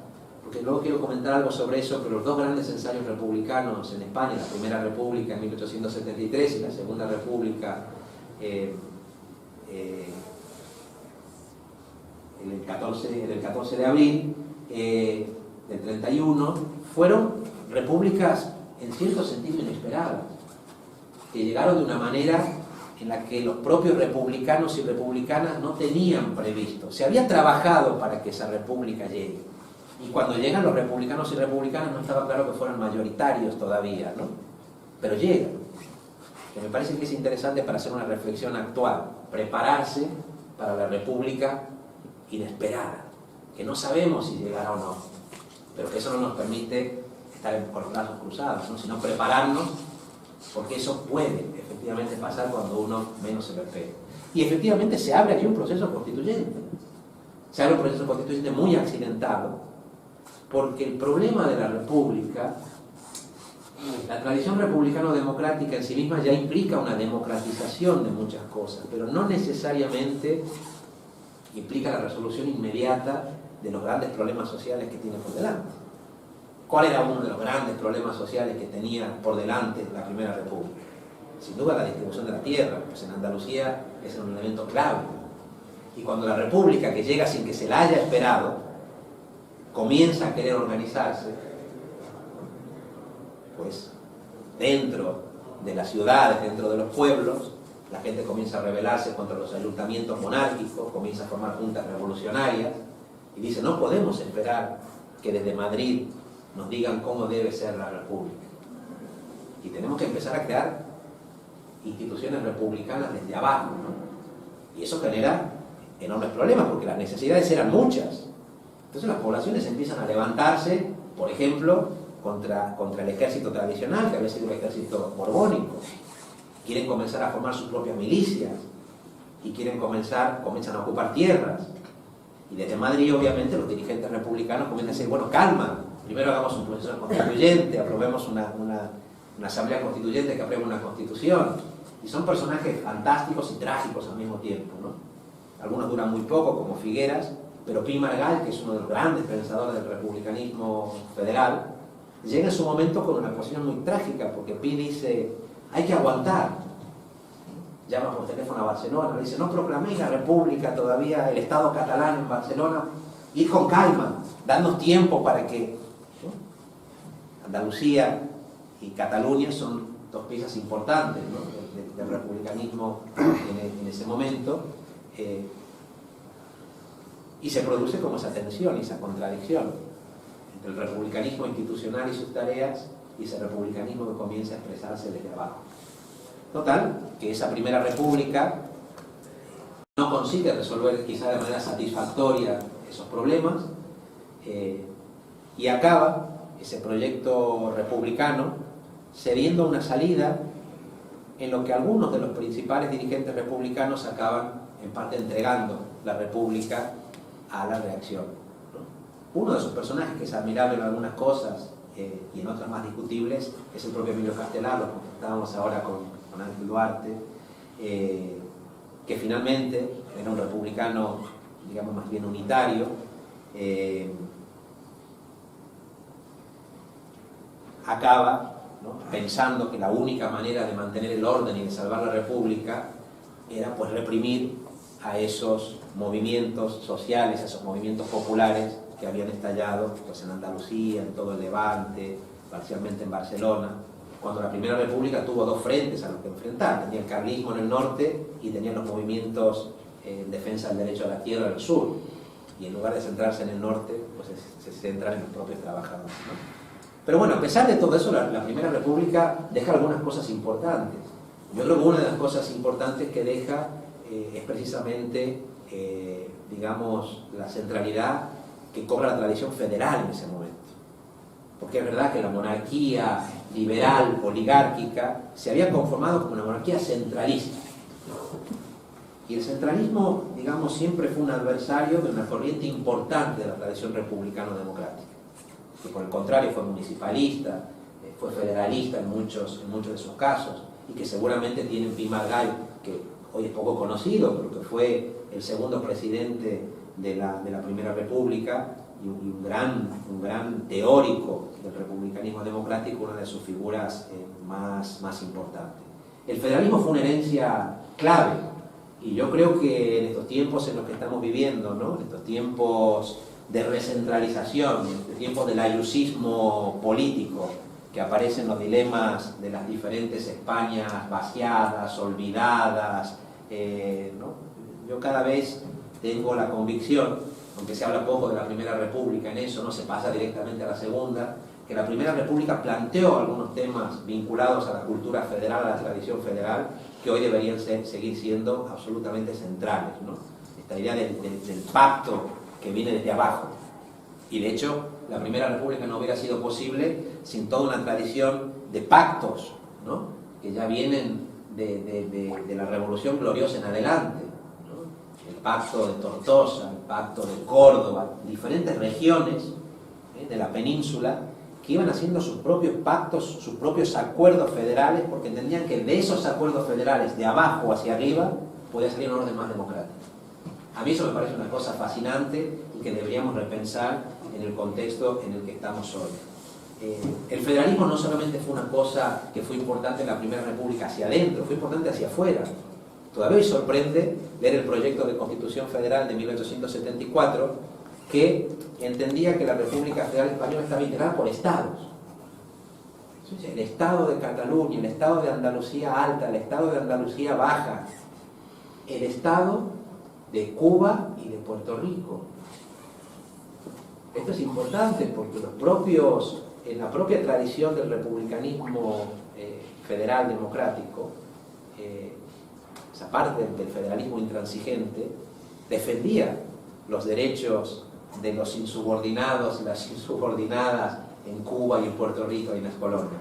porque luego quiero comentar algo sobre eso, pero los dos grandes ensayos republicanos en España, la Primera República en 1873 y la Segunda República en el 14 de abril del 31, fueron repúblicas en cierto sentido inesperadas, que llegaron de una manera en la que los propios republicanos y republicanas no tenían previsto. Se había trabajado para que esa república llegue. Y cuando llegan los republicanos y republicanas no estaba claro que fueran mayoritarios todavía, ¿no? Pero llegan. Que me parece que es interesante para hacer una reflexión actual. Prepararse para la república inesperada. Que no sabemos si llegará o no. Pero que eso no nos permite estar con los brazos cruzados, ¿no? Sino prepararnos, porque eso puede efectivamente pasar cuando uno menos se lo espera. Y efectivamente se abre aquí un proceso constituyente. Se abre un proceso constituyente muy accidentado, porque el problema de la república, la tradición republicano-democrática en sí misma ya implica una democratización de muchas cosas, pero no necesariamente implica la resolución inmediata de los grandes problemas sociales que tiene por delante. ¿Cuál era uno de los grandes problemas sociales que tenía por delante la Primera República? Sin duda la distribución de la tierra, pues en Andalucía es un elemento clave. Y cuando la República, que llega sin que se la haya esperado, comienza a querer organizarse, pues dentro de las ciudades, dentro de los pueblos, la gente comienza a rebelarse contra los ayuntamientos monárquicos, comienza a formar juntas revolucionarias, y dice, no podemos esperar que desde Madrid nos digan cómo debe ser la república. Y tenemos que empezar a crear instituciones republicanas desde abajo, ¿no? Y eso genera enormes problemas, porque las necesidades eran muchas. Entonces las poblaciones empiezan a levantarse, por ejemplo, contra el ejército tradicional, que había sido un ejército borbónico. Quieren comenzar a formar sus propias milicias, y comienzan a ocupar tierras. Y desde Madrid, obviamente, los dirigentes republicanos comienzan a decir, bueno, calma, primero hagamos un proceso constituyente, aprobemos una asamblea constituyente que apruebe una constitución. Y son personajes fantásticos y trágicos al mismo tiempo, ¿no? Algunos duran muy poco, como Figueras, pero Pi Margall, que es uno de los grandes pensadores del republicanismo federal, llega en su momento con una posición muy trágica, porque Pi dice, hay que aguantar. Llama por teléfono a Barcelona, le dice, no proclaméis la república todavía, el Estado catalán en Barcelona, id con calma, dadnos tiempo para que... ¿no? Andalucía y Cataluña son dos piezas importantes, ¿no? del republicanismo en ese momento, y se produce como esa tensión y esa contradicción entre el republicanismo institucional y sus tareas y ese republicanismo que comienza a expresarse desde abajo. Total, que esa Primera República no consigue resolver quizá de manera satisfactoria esos problemas, y acaba ese proyecto republicano cediendo una salida en lo que algunos de los principales dirigentes republicanos acaban en parte entregando la república a la reacción, ¿no? Uno de sus personajes, que es admirable en algunas cosas y en otras más discutibles, es el propio Emilio Castelar, lo comentábamos ahora con Ángel Duarte, que finalmente era un republicano, digamos, más bien unitario, acaba, ¿no?, pensando que la única manera de mantener el orden y de salvar la república era pues reprimir a esos movimientos sociales, a esos movimientos populares que habían estallado pues en Andalucía, en todo el Levante, parcialmente en Barcelona, cuando la Primera República tuvo dos frentes a los que enfrentar. Tenía el carlismo en el norte y tenía los movimientos en defensa del derecho a la tierra en el sur, y en lugar de centrarse en el norte, pues se centran en los propios trabajadores, ¿no? Pero bueno, a pesar de todo eso, la Primera República deja algunas cosas importantes. Yo creo que una de las cosas importantes que deja es precisamente, digamos, la centralidad que cobra la tradición federal en ese momento. Porque es verdad que la monarquía liberal, oligárquica, se había conformado como una monarquía centralista. Y el centralismo, digamos, siempre fue un adversario de una corriente importante de la tradición republicano-democrática, que por el contrario fue municipalista, fue federalista en muchos de sus casos, y que seguramente tiene Pi Margall, que hoy es poco conocido, pero que fue el segundo presidente de la Primera República y un gran teórico del republicanismo democrático, una de sus figuras más importantes. El federalismo fue una herencia clave, y yo creo que en estos tiempos en los que estamos viviendo, ¿no?, en estos tiempos de recentralización, en estos tiempos del ayusismo político, que aparecen los dilemas de las diferentes Españas vaciadas, olvidadas, ¿no? Yo cada vez tengo la convicción, aunque se habla poco de la Primera República en eso, no se pasa directamente a la Segunda, que la Primera República planteó algunos temas vinculados a la cultura federal, a la tradición federal, que hoy deberían seguir siendo absolutamente centrales, ¿no? Esta idea del pacto que viene desde abajo. Y de hecho, la Primera República no hubiera sido posible sin toda una tradición de pactos, ¿no?, que ya vienen de la Revolución Gloriosa en adelante, ¿no? El pacto de Tortosa, el pacto de Córdoba, diferentes regiones de la península que iban haciendo sus propios pactos, sus propios acuerdos federales, porque entendían que de esos acuerdos federales, de abajo hacia arriba, podía salir un orden más democrático. A mí eso me parece una cosa fascinante y que deberíamos repensar en el contexto en el que estamos hoy. El federalismo no solamente fue una cosa que fue importante en la Primera República hacia adentro, fue importante hacia afuera. Todavía hoy sorprende ver el proyecto de Constitución Federal de 1874, que entendía que la República Federal Española estaba integrada por estados. El estado de Cataluña, el estado de Andalucía Alta, el estado de Andalucía Baja, el estado de Cuba y de Puerto Rico. Esto es importante porque en la propia tradición del republicanismo federal democrático, esa parte del federalismo intransigente defendía los derechos de los insubordinados y las insubordinadas en Cuba y en Puerto Rico y en las colonias.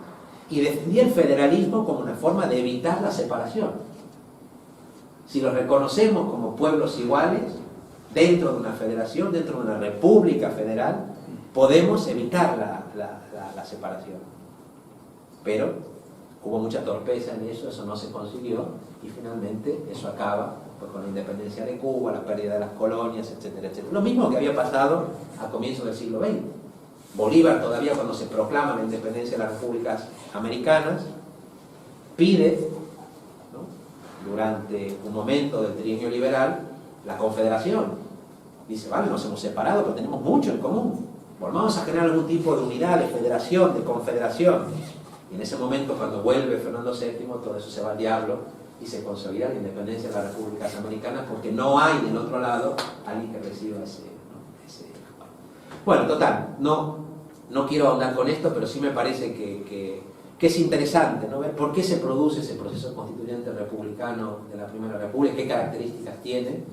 Y defendía el federalismo como una forma de evitar la separación. Si los reconocemos como pueblos iguales, dentro de una federación, dentro de una república federal, podemos evitar la separación. Pero hubo mucha torpeza en eso no se consiguió, y finalmente eso acaba con la independencia de Cuba, la pérdida de las colonias, etcétera, etcétera. Lo mismo que había pasado a comienzos del siglo XX. Bolívar todavía, cuando se proclama la independencia de las repúblicas americanas, pide, ¿no?, durante un momento del trienio liberal, la confederación. Dice, vale, nos hemos separado, pero tenemos mucho en común. Volvamos a generar algún tipo de unidad, de federación, de confederación. Y en ese momento, cuando vuelve Fernando VII, todo eso se va al diablo y se consolida la independencia de las repúblicas americanas, porque no hay del otro lado alguien que reciba ese. Bueno, total, no quiero ahondar con esto, pero sí me parece que es interesante, ¿no?, ver por qué se produce ese proceso constituyente republicano de la Primera República, qué características tiene,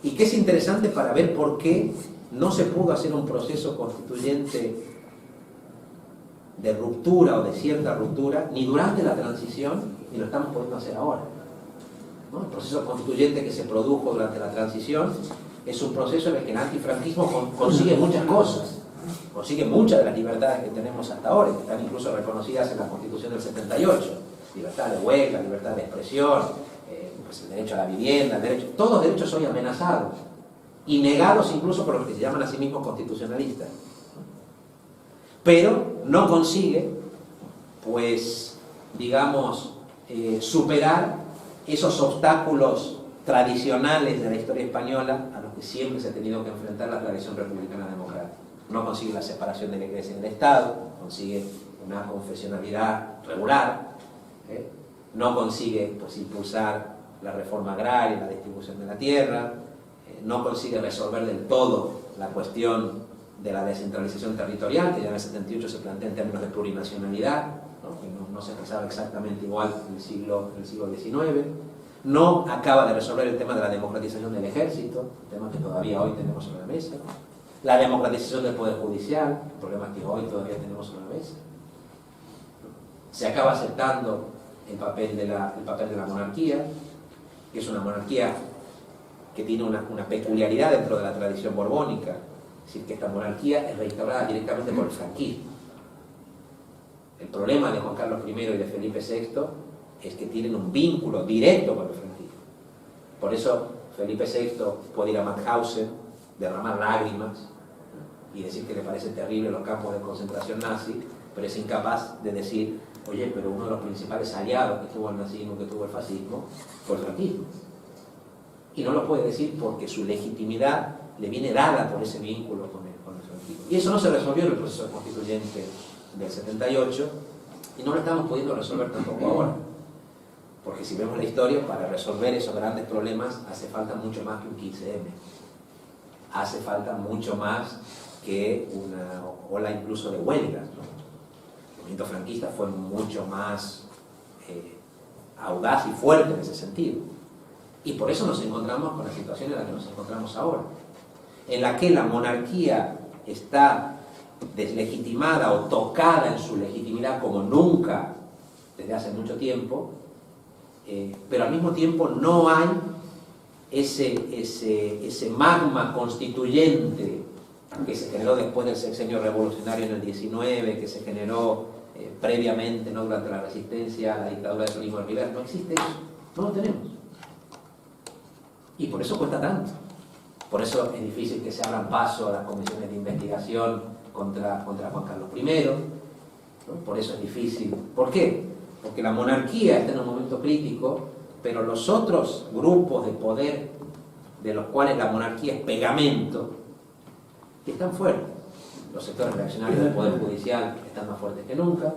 y que es interesante para ver por qué no se pudo hacer un proceso constituyente de ruptura o de cierta ruptura, ni durante la transición, ni lo estamos pudiendo hacer ahora, ¿no? El proceso constituyente que se produjo durante la transición es un proceso en el que el antifranquismo consigue muchas cosas, consigue muchas de las libertades que tenemos hasta ahora, que están incluso reconocidas en la Constitución del 78, libertad de huelga, libertad de expresión, pues el derecho a la vivienda, todos los derechos hoy amenazados y negados incluso por los que se llaman a sí mismos constitucionalistas. Pero no consigue, pues, digamos, superar esos obstáculos tradicionales de la historia española a los que siempre se ha tenido que enfrentar la tradición republicana democrática. No consigue la separación de la Iglesia y del Estado, consigue una confesionalidad regular, no consigue, pues, impulsar la reforma agraria y la distribución de la tierra, no consigue resolver del todo la cuestión de la descentralización territorial, que ya en el 78 se plantea en términos de plurinacionalidad, ¿no? Que no se expresaba exactamente igual en el siglo XIX. No acaba de resolver el tema de la democratización del ejército, tema que todavía hoy tenemos sobre la mesa. La democratización del Poder Judicial, problema que hoy todavía tenemos sobre la mesa. Se acaba aceptando el papel de la monarquía, que es una monarquía que tiene una peculiaridad dentro de la tradición borbónica, es decir, que esta monarquía es reinstaurada directamente por el franquismo. El problema de Juan Carlos I y de Felipe VI es que tienen un vínculo directo con el franquismo. Por eso Felipe VI puede ir a Mauthausen, derramar lágrimas y decir que le parece terrible los campos de concentración nazi, pero es incapaz de decir, oye, pero uno de los principales aliados que tuvo el nazismo, que tuvo el fascismo, fue el franquismo. Y no lo puede decir porque su legitimidad le viene dada por ese vínculo con el franquismo. Y eso no se resolvió en el proceso constituyente del 78 y no lo estamos pudiendo resolver tampoco ahora. Porque si vemos la historia, para resolver esos grandes problemas hace falta mucho más que un 15M. Hace falta mucho más que una ola incluso de huelgas, ¿no? El movimiento franquista fue mucho más audaz y fuerte en ese sentido. Y por eso nos encontramos con la situación en la que nos encontramos ahora, en la que la monarquía está deslegitimada o tocada en su legitimidad como nunca desde hace mucho tiempo, pero al mismo tiempo no hay ese magma constituyente que se generó después del sexenio revolucionario en el 19, que se generó previamente, ¿no?, durante la resistencia a la dictadura de Primo de Rivera. No existe eso, no lo tenemos. Y por eso cuesta tanto. Por eso es difícil que se abran paso a las comisiones de investigación contra Juan Carlos I, ¿no? Por eso es difícil. ¿Por qué? Porque la monarquía está en un momento crítico, pero los otros grupos de poder de los cuales la monarquía es pegamento, están fuertes. Los sectores reaccionarios del Poder Judicial están más fuertes que nunca.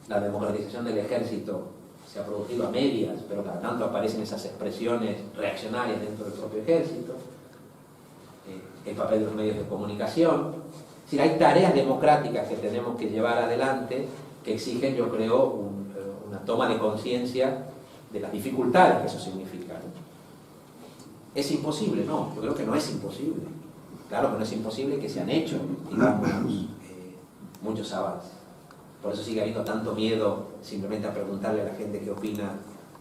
La democratización del ejército se ha producido a medias, pero cada tanto aparecen esas expresiones reaccionarias dentro del propio ejército. El papel de los medios de comunicación. Es decir, hay tareas democráticas que tenemos que llevar adelante que exigen, yo creo, una toma de conciencia de las dificultades que eso significa, ¿no? ¿Es imposible? No, yo creo que no es imposible. Claro que no es imposible, que se han hecho, digamos, muchos avances. Por eso sigue habiendo tanto miedo simplemente a preguntarle a la gente qué opina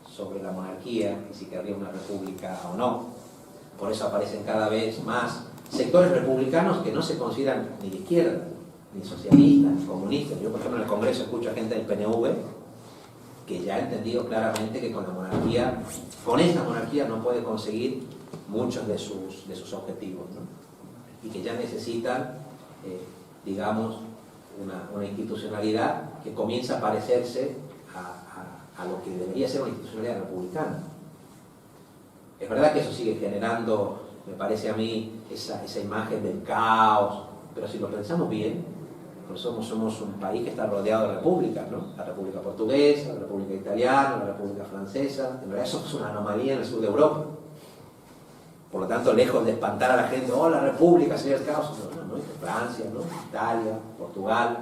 sobre la monarquía y si querría una república o no. Por eso aparecen cada vez más sectores republicanos que no se consideran ni de izquierda, ni socialistas, ni comunistas. Yo, por ejemplo, en el Congreso escucho a gente del PNV que ya ha entendido claramente que con esta monarquía no puede conseguir muchos de sus objetivos, ¿no? Y que ya necesitan, digamos, una institucionalidad que comienza a parecerse a lo que debería ser una institucionalidad republicana. Es verdad que eso sigue generando, me parece a mí, esa imagen del caos, pero si lo pensamos bien, pues somos un país que está rodeado de repúblicas, ¿no? La República Portuguesa, la República Italiana, la República Francesa. En realidad somos una anomalía en el sur de Europa. Por lo tanto, lejos de espantar a la gente, oh, la república sería el caos, no, Francia, ¿no? Italia, Portugal.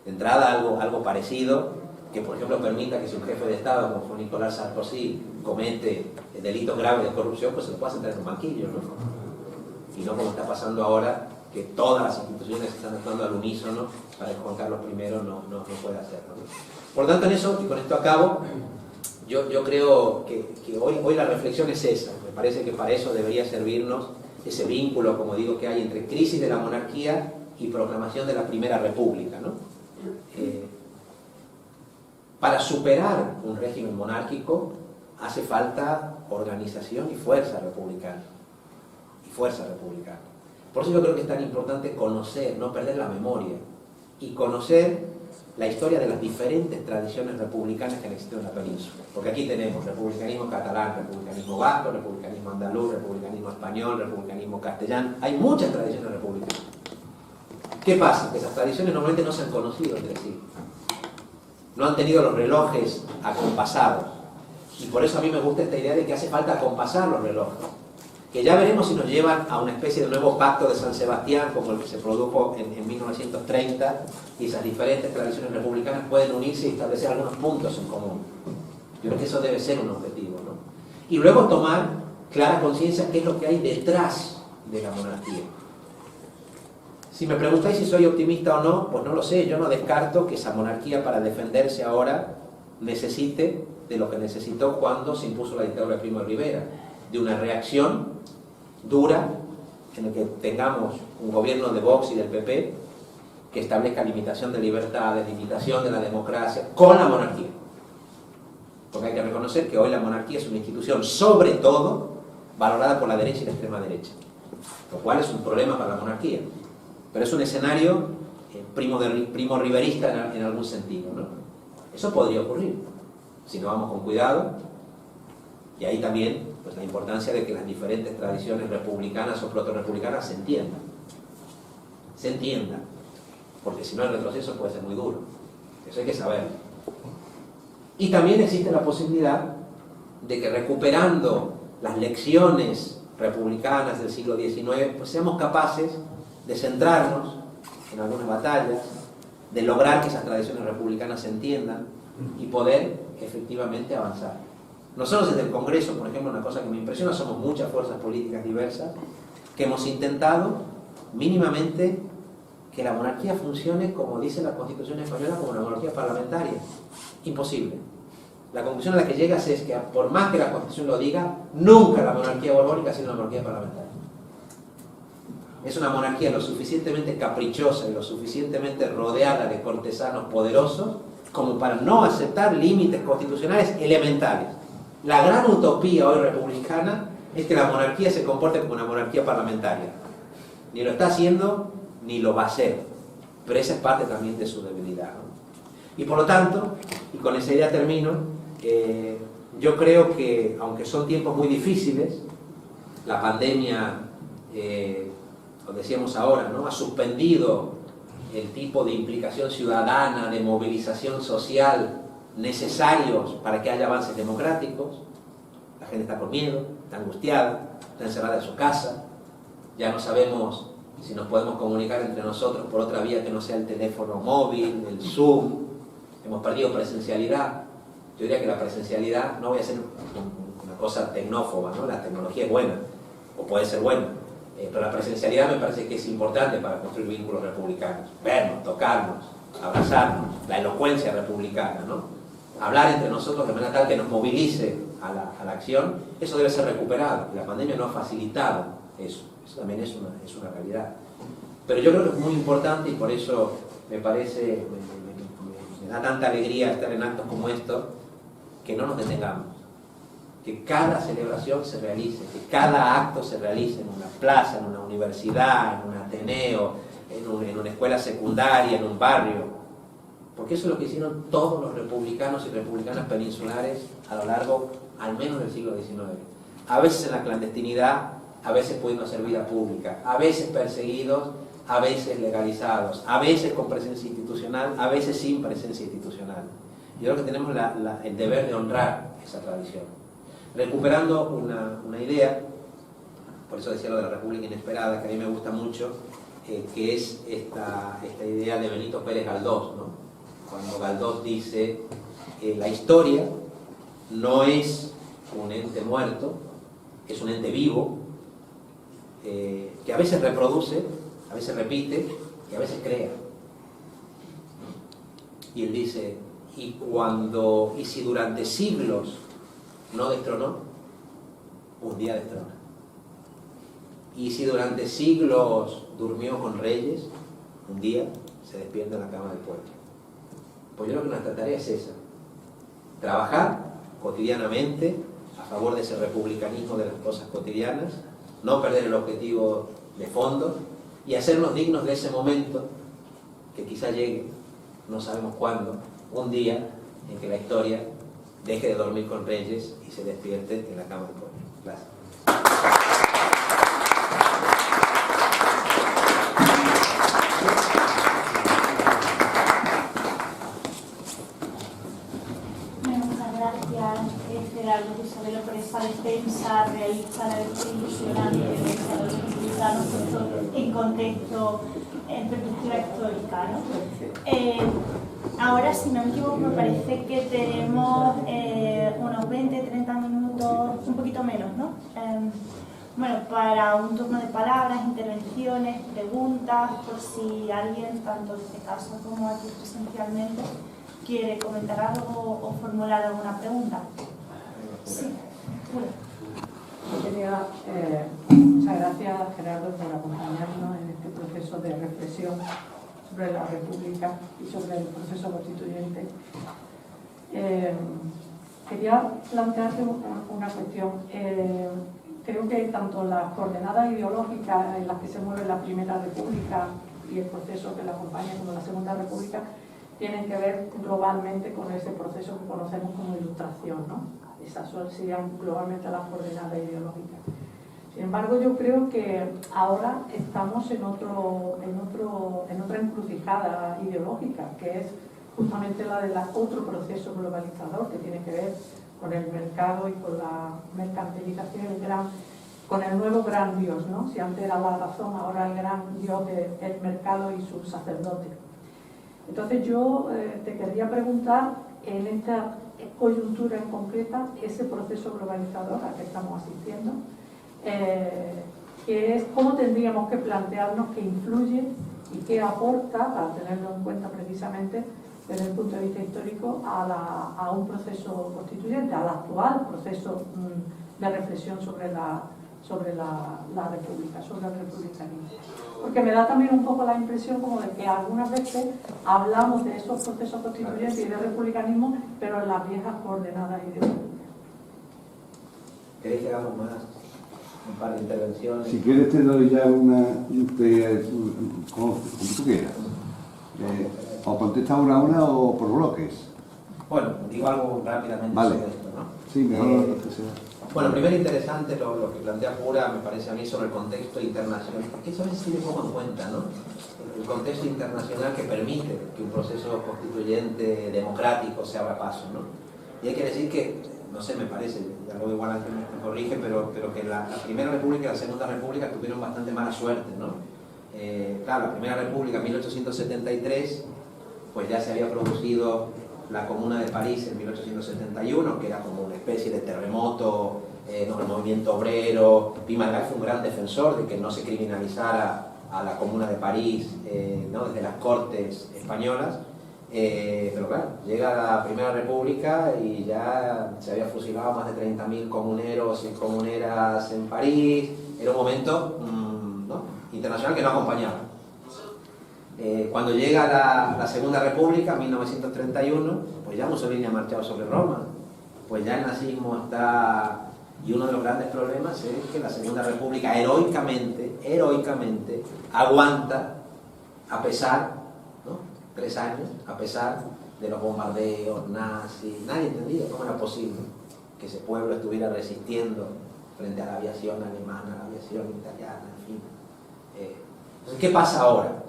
De entrada, algo parecido, que por ejemplo permita que si un jefe de Estado, como fue Nicolás Sarkozy, comete delitos graves de corrupción, pues se lo pueda sentar en un banquillo, ¿no? Y no como está pasando ahora, que todas las instituciones están actuando al unísono para que Juan Carlos I no pueda hacerlo, ¿no? Por lo tanto, en eso, y con esto acabo, yo creo que hoy la reflexión es esa. Me parece que para eso debería servirnos ese vínculo, como digo, que hay entre crisis de la monarquía y proclamación de la Primera República, ¿no? Para superar un régimen monárquico hace falta organización y fuerza republicana. Por eso yo creo que es tan importante conocer, no perder la memoria, y conocer la historia de las diferentes tradiciones republicanas que han existido en la península. Porque aquí tenemos republicanismo catalán, republicanismo vasco, republicanismo andaluz, republicanismo español, republicanismo castellano. Hay muchas tradiciones republicanas. ¿Qué pasa? Que esas tradiciones normalmente no se han conocido entre sí. No han tenido los relojes acompasados. Y por eso a mí me gusta esta idea de que hace falta acompasar los relojes. que ya veremos si nos llevan a una especie de nuevo pacto de San Sebastián, como el que se produjo en 1930, y esas diferentes tradiciones republicanas pueden unirse y establecer algunos puntos en común. Yo creo que eso debe ser un objetivo, ¿no? Y luego tomar clara conciencia qué es lo que hay detrás de la monarquía. Si me preguntáis si soy optimista o no, pues no lo sé. Yo no descarto que esa monarquía, para defenderse ahora, necesite de lo que necesitó cuando se impuso la dictadura de Primo de Rivera, de una reacción dura en el que tengamos un gobierno de Vox y del PP que establezca limitación de libertades, limitación de la democracia con la monarquía. Porque hay que reconocer que hoy la monarquía es una institución, sobre todo, valorada por la derecha y la extrema derecha, lo cual es un problema para la monarquía. Pero es un escenario primo riverista en algún sentido, ¿no? Eso podría ocurrir, si no vamos con cuidado, y ahí también pues, la importancia de que las diferentes tradiciones republicanas o proto-republicanas se entiendan. Se entiendan, porque si no el retroceso puede ser muy duro. Eso hay que saberlo. Y también existe la posibilidad de que recuperando las lecciones republicanas del siglo XIX, pues seamos capaces de centrarnos en algunas batallas, de lograr que esas tradiciones republicanas se entiendan y poder efectivamente avanzar. Nosotros desde el Congreso, por ejemplo, una cosa que me impresiona, somos muchas fuerzas políticas diversas que hemos intentado mínimamente que la monarquía funcione como dice la Constitución española, como una monarquía parlamentaria. Imposible. La conclusión a la que llegas es que por más que la Constitución lo diga, nunca la monarquía borbónica ha sido una monarquía parlamentaria. Es una monarquía lo suficientemente caprichosa y lo suficientemente rodeada de cortesanos poderosos como para no aceptar límites constitucionales elementales. La gran utopía hoy republicana es que la monarquía se comporte como una monarquía parlamentaria. Ni lo está haciendo, ni lo va a hacer. Pero esa es parte también de su debilidad, ¿no? Y por lo tanto, y con esa idea termino, yo creo que, aunque son tiempos muy difíciles, la pandemia, lo decíamos ahora, ¿no?, ha suspendido el tipo de implicación ciudadana, de movilización social necesarios para que haya avances democráticos. La gente está con miedo, está angustiada, está encerrada en su casa, ya no sabemos si nos podemos comunicar entre nosotros por otra vía que no sea el teléfono móvil, el Zoom. Hemos perdido presencialidad. Yo diría que la presencialidad, no voy a hacer una cosa tecnófoba, ¿no? La tecnología es buena, o puede ser buena, pero la presencialidad me parece que es importante para construir vínculos republicanos. Vernos, tocarnos, abrazarnos, la elocuencia republicana, ¿no? Hablar entre nosotros de manera tal que nos movilice a la acción, eso debe ser recuperado. La pandemia no ha facilitado eso. Eso también es una realidad. Pero yo creo que es muy importante y por eso me parece, me da tanta alegría estar en actos como estos, que no nos detengamos. Que cada celebración se realice, que cada acto se realice en una plaza, en una universidad, en un ateneo, en una escuela secundaria, en un barrio. Porque eso es lo que hicieron todos los republicanos y republicanas peninsulares a lo largo, al menos del siglo XIX. A veces en la clandestinidad, a veces pudiendo hacer vida pública, a veces perseguidos, a veces legalizados, a veces con presencia institucional, a veces sin presencia institucional. Yo creo que tenemos el deber de honrar esa tradición. Recuperando una idea, por eso decía lo de la República Inesperada, que a mí me gusta mucho, que es esta idea de Benito Pérez Galdós, ¿no? Cuando Galdós dice, la historia no es un ente muerto, es un ente vivo, que a veces reproduce, a veces repite y a veces crea. Y él dice, y si durante siglos no destronó, un día destrona. Y si durante siglos durmió con reyes, un día se despierta en la cama del pueblo. Pues yo creo que nuestra tarea es esa: trabajar cotidianamente a favor de ese republicanismo de las cosas cotidianas, no perder el objetivo de fondo y hacernos dignos de ese momento que quizá llegue, no sabemos cuándo, un día en que la historia deje de dormir con reyes y se despierte en la cama del pueblo. Gracias. Muchas gracias. gracias, Gerardo, Isabel, por esa defensa realista, ilusionante de los valores republicanos puesto en contexto, en perspectiva histórica, ¿no? Ahora, si no me equivoco, me parece que tenemos unos 20-30 minutos, un poquito menos, ¿no? Bueno, para un turno de palabras, intervenciones, preguntas, por si alguien, tanto en este caso como aquí presencialmente, quiere comentar algo o formular alguna pregunta. Sí. Muchas gracias, Gerardo, por acompañarnos en este proceso de reflexión sobre la República y sobre el proceso constituyente. Quería plantearte una cuestión. Creo que tanto las coordenadas ideológicas en las que se mueve la Primera República y el proceso que la acompaña como la Segunda República tienen que ver globalmente con ese proceso que conocemos como Ilustración, ¿no? Esas serían globalmente las coordenadas ideológicas. Sin embargo, yo creo que ahora estamos en otra encrucijada ideológica, que es justamente la del otro proceso globalizador que tiene que ver con el mercado y con la mercantilización, con el nuevo gran Dios, ¿no? Si antes era la razón, ahora el gran Dios es el mercado y sus sacerdotes. Entonces yo te querría preguntar, en esta coyuntura en concreta, ese proceso globalizador al que estamos asistiendo, que es cómo tendríamos que plantearnos qué influye y qué aporta, para tenerlo en cuenta precisamente desde el punto de vista histórico, a un proceso constituyente, al actual proceso de reflexión sobre la República, sobre el republicanismo. Porque me da también un poco la impresión como de que algunas veces hablamos de esos procesos constituyentes y de republicanismo, pero en las viejas coordenadas ideológicas. ¿Queréis que hagamos más? Un par de intervenciones. Si quieres te doy ya una... como tú quieras. O contesta una a una o por bloques. Bueno, digo algo rápidamente vale. sobre esto, ¿no? Sí, mejor lo que sea. Bueno, primero interesante lo que plantea Pura, me parece a mí, sobre el contexto internacional, porque eso a veces tiene poco en cuenta, ¿no? El contexto internacional que permite que un proceso constituyente democrático se abra paso, ¿no? Y hay que decir que, no sé, me parece, ya luego igual alguien me corrige, pero que la Primera República y la Segunda República tuvieron bastante mala suerte, ¿no? Claro, la Primera República en 1873, pues ya se había producido la Comuna de París en 1871, que era como una especie de terremoto, el movimiento obrero. Pimargall fue un gran defensor de que no se criminalizara a la Comuna de París, ¿no? Desde las Cortes españolas, pero claro, llega la Primera República y ya se había fusilado a más de 30.000 comuneros y comuneras en París. Era un momento ¿no? internacional que no acompañaba. Cuando llega la Segunda República, 1931, pues ya Mussolini ha marchado sobre Roma, pues ya el nazismo está, y uno de los grandes problemas es que la Segunda República heroicamente aguanta, a pesar, ¿no? 3 años, a pesar de los bombardeos nazis. Nadie entendía cómo era posible que ese pueblo estuviera resistiendo frente a la aviación alemana, la aviación italiana, en fin. Entonces, ¿qué pasa ahora?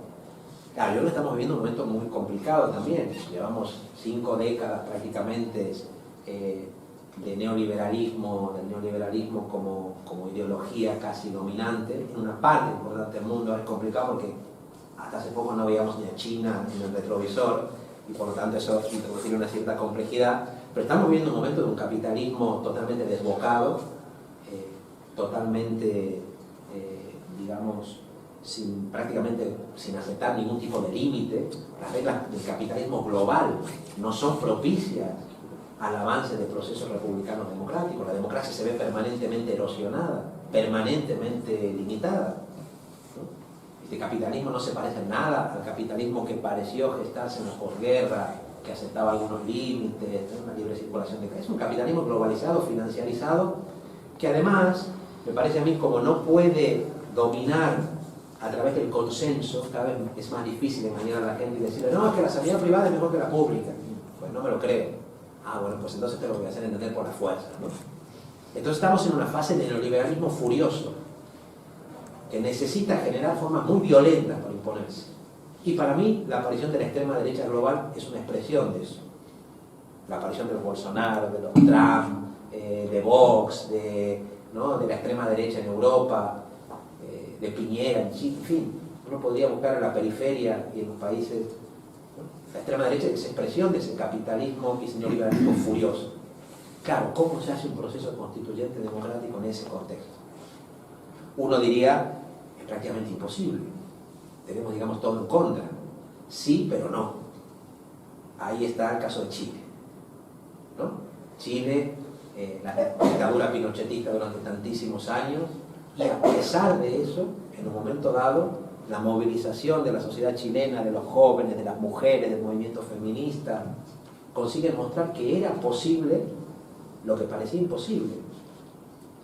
Claro, yo creo que estamos viviendo un momento muy complicado también. Llevamos 5 décadas prácticamente del neoliberalismo como ideología casi dominante en una parte importante del mundo. Es complicado porque hasta hace poco no veíamos ni a China en el retrovisor y por lo tanto eso introduce una cierta complejidad. Pero estamos viviendo un momento de un capitalismo totalmente desbocado, totalmente, digamos, prácticamente sin aceptar ningún tipo de límite. Las reglas del capitalismo global no son propicias al avance de procesos republicanos democráticos. La democracia se ve permanentemente erosionada, permanentemente limitada, ¿no? Este capitalismo no se parece en nada al capitalismo que pareció gestarse en la posguerra, que aceptaba algunos límites, una libre circulación de capital. Es un capitalismo globalizado, financiarizado, que además, me parece a mí, como no puede dominar a través del consenso, cada vez es más difícil engañar a la gente y decirle, no, es que la sanidad privada es mejor que la pública. Pues no me lo creo. Ah, bueno, pues entonces te lo voy a hacer entender por la fuerza, ¿no? Entonces estamos en una fase de neoliberalismo furioso, que necesita generar formas muy violentas para imponerse. Y para mí, la aparición de la extrema derecha global es una expresión de eso. la aparición de los Bolsonaro, de los Trump, de Vox, ¿no?, de la extrema derecha en Europa, de Piñera en Chile, en fin, uno podría buscar en la periferia y en los países, ¿no?, la extrema derecha es expresión de ese capitalismo y neoliberalismo furioso. Claro, ¿cómo se hace un proceso constituyente democrático en ese contexto? Uno diría, es prácticamente imposible. Tenemos, digamos, todo en contra. Sí, pero no. Ahí está el caso de Chile, ¿no? Chile, la dictadura pinochetista durante tantísimos años, y a pesar de eso, en un momento dado, la movilización de la sociedad chilena, de los jóvenes, de las mujeres, del movimiento feminista, consiguen mostrar que era posible lo que parecía imposible: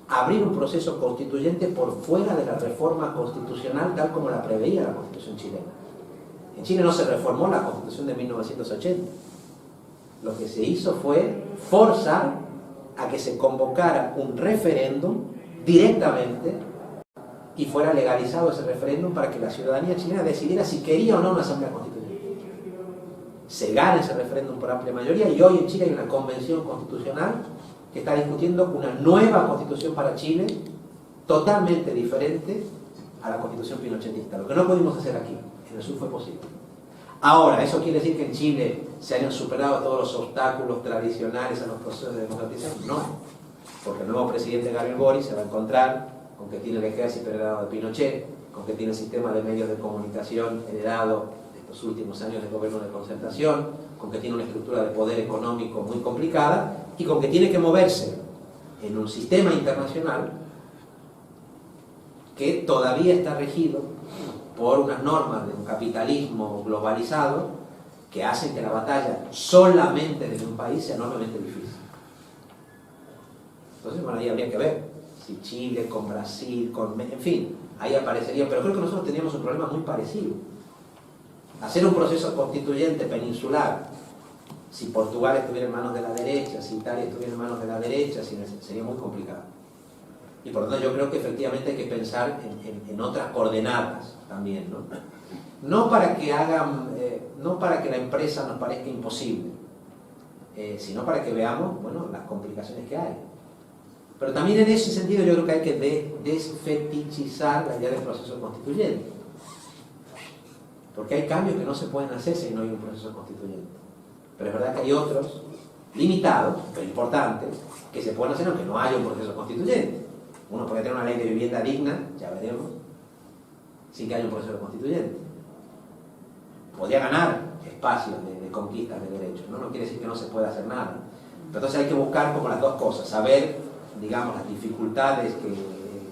abrir un proceso constituyente por fuera de la reforma constitucional tal como la preveía la Constitución chilena. En Chile no se reformó la Constitución de 1980. Lo que se hizo fue forzar a que se convocara un referéndum directamente y fuera legalizado ese referéndum para que la ciudadanía chilena decidiera si quería o no una asamblea constituyente. Se gana ese referéndum por amplia mayoría y hoy en Chile hay una convención constitucional que está discutiendo una nueva constitución para Chile totalmente diferente a la constitución pinochetista. Lo que no pudimos hacer aquí, en el sur, fue posible. Ahora, ¿eso quiere decir que en Chile se hayan superado todos los obstáculos tradicionales a los procesos de democratización? No, porque el nuevo presidente Gabriel Boric se va a encontrar con que tiene el ejército heredado de Pinochet, con que tiene el sistema de medios de comunicación heredado de estos últimos años del gobierno de concertación, con que tiene una estructura de poder económico muy complicada y con que tiene que moverse en un sistema internacional que todavía está regido por unas normas de un capitalismo globalizado que hacen que la batalla solamente desde un país sea enormemente difícil. Entonces, bueno, ahí habría que ver si Chile con Brasil, en fin, ahí aparecería, pero creo que nosotros teníamos un problema muy parecido. Hacer un proceso constituyente peninsular, si Portugal estuviera en manos de la derecha, si Italia estuviera en manos de la derecha, sería muy complicado. Y por lo tanto yo creo que efectivamente hay que pensar en otras coordenadas también, ¿no? No para que la empresa nos parezca imposible, sino para que veamos, bueno, las complicaciones que hay. Pero también en ese sentido yo creo que hay que desfetichizar la idea del proceso constituyente. Porque hay cambios que no se pueden hacer si no hay un proceso constituyente. Pero es verdad que hay otros, limitados, pero importantes, que se pueden hacer aunque no haya un proceso constituyente. Uno puede tener una ley de vivienda digna, ya veremos, sin que haya un proceso constituyente. Podría ganar espacios de conquista de derechos, ¿no? No quiere decir que no se pueda hacer nada. Pero entonces hay que buscar como las dos cosas, saber, digamos, las dificultades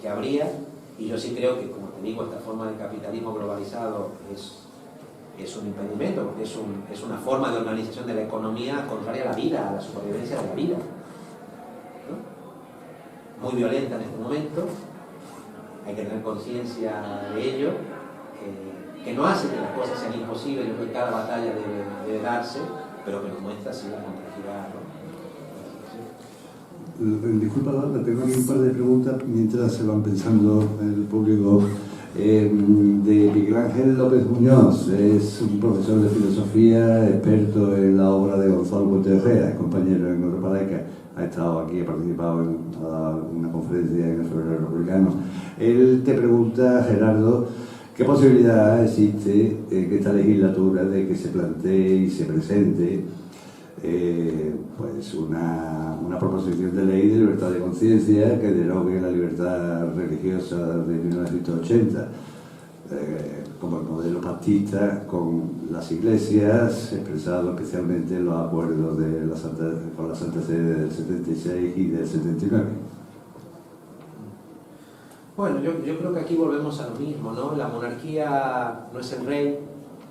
que habría, y yo sí creo que, como te digo, esta forma de capitalismo globalizado es un impedimento, porque es una forma de organización de la economía contraria a la vida, a la supervivencia de la vida, ¿no? Muy violenta en este momento, hay que tener conciencia de ello, que no hace que las cosas sean imposibles. Yo creo que cada batalla debe darse, pero que nos muestra así la complejidad, ¿no? Disculpa, Eduardo, tengo aquí un par de preguntas mientras se van pensando el público. De Miguel Ángel López Muñoz, es un profesor de filosofía, experto en la obra de Gonzalo Puente de Ojeda, es compañero en Europa Laica, ha estado aquí, ha participado en una conferencia en el Febrero Republicano. Él te pregunta, Gerardo, ¿qué posibilidad existe en esta legislatura de que se plantee y se presente pues una proposición de ley de libertad de conciencia que derogue la libertad religiosa de 1980, como el modelo pactista con las iglesias, expresado especialmente en los acuerdos con la Santa Sede del 76 y del 79? Bueno, yo creo que aquí volvemos a lo mismo, ¿no? La monarquía no es el rey,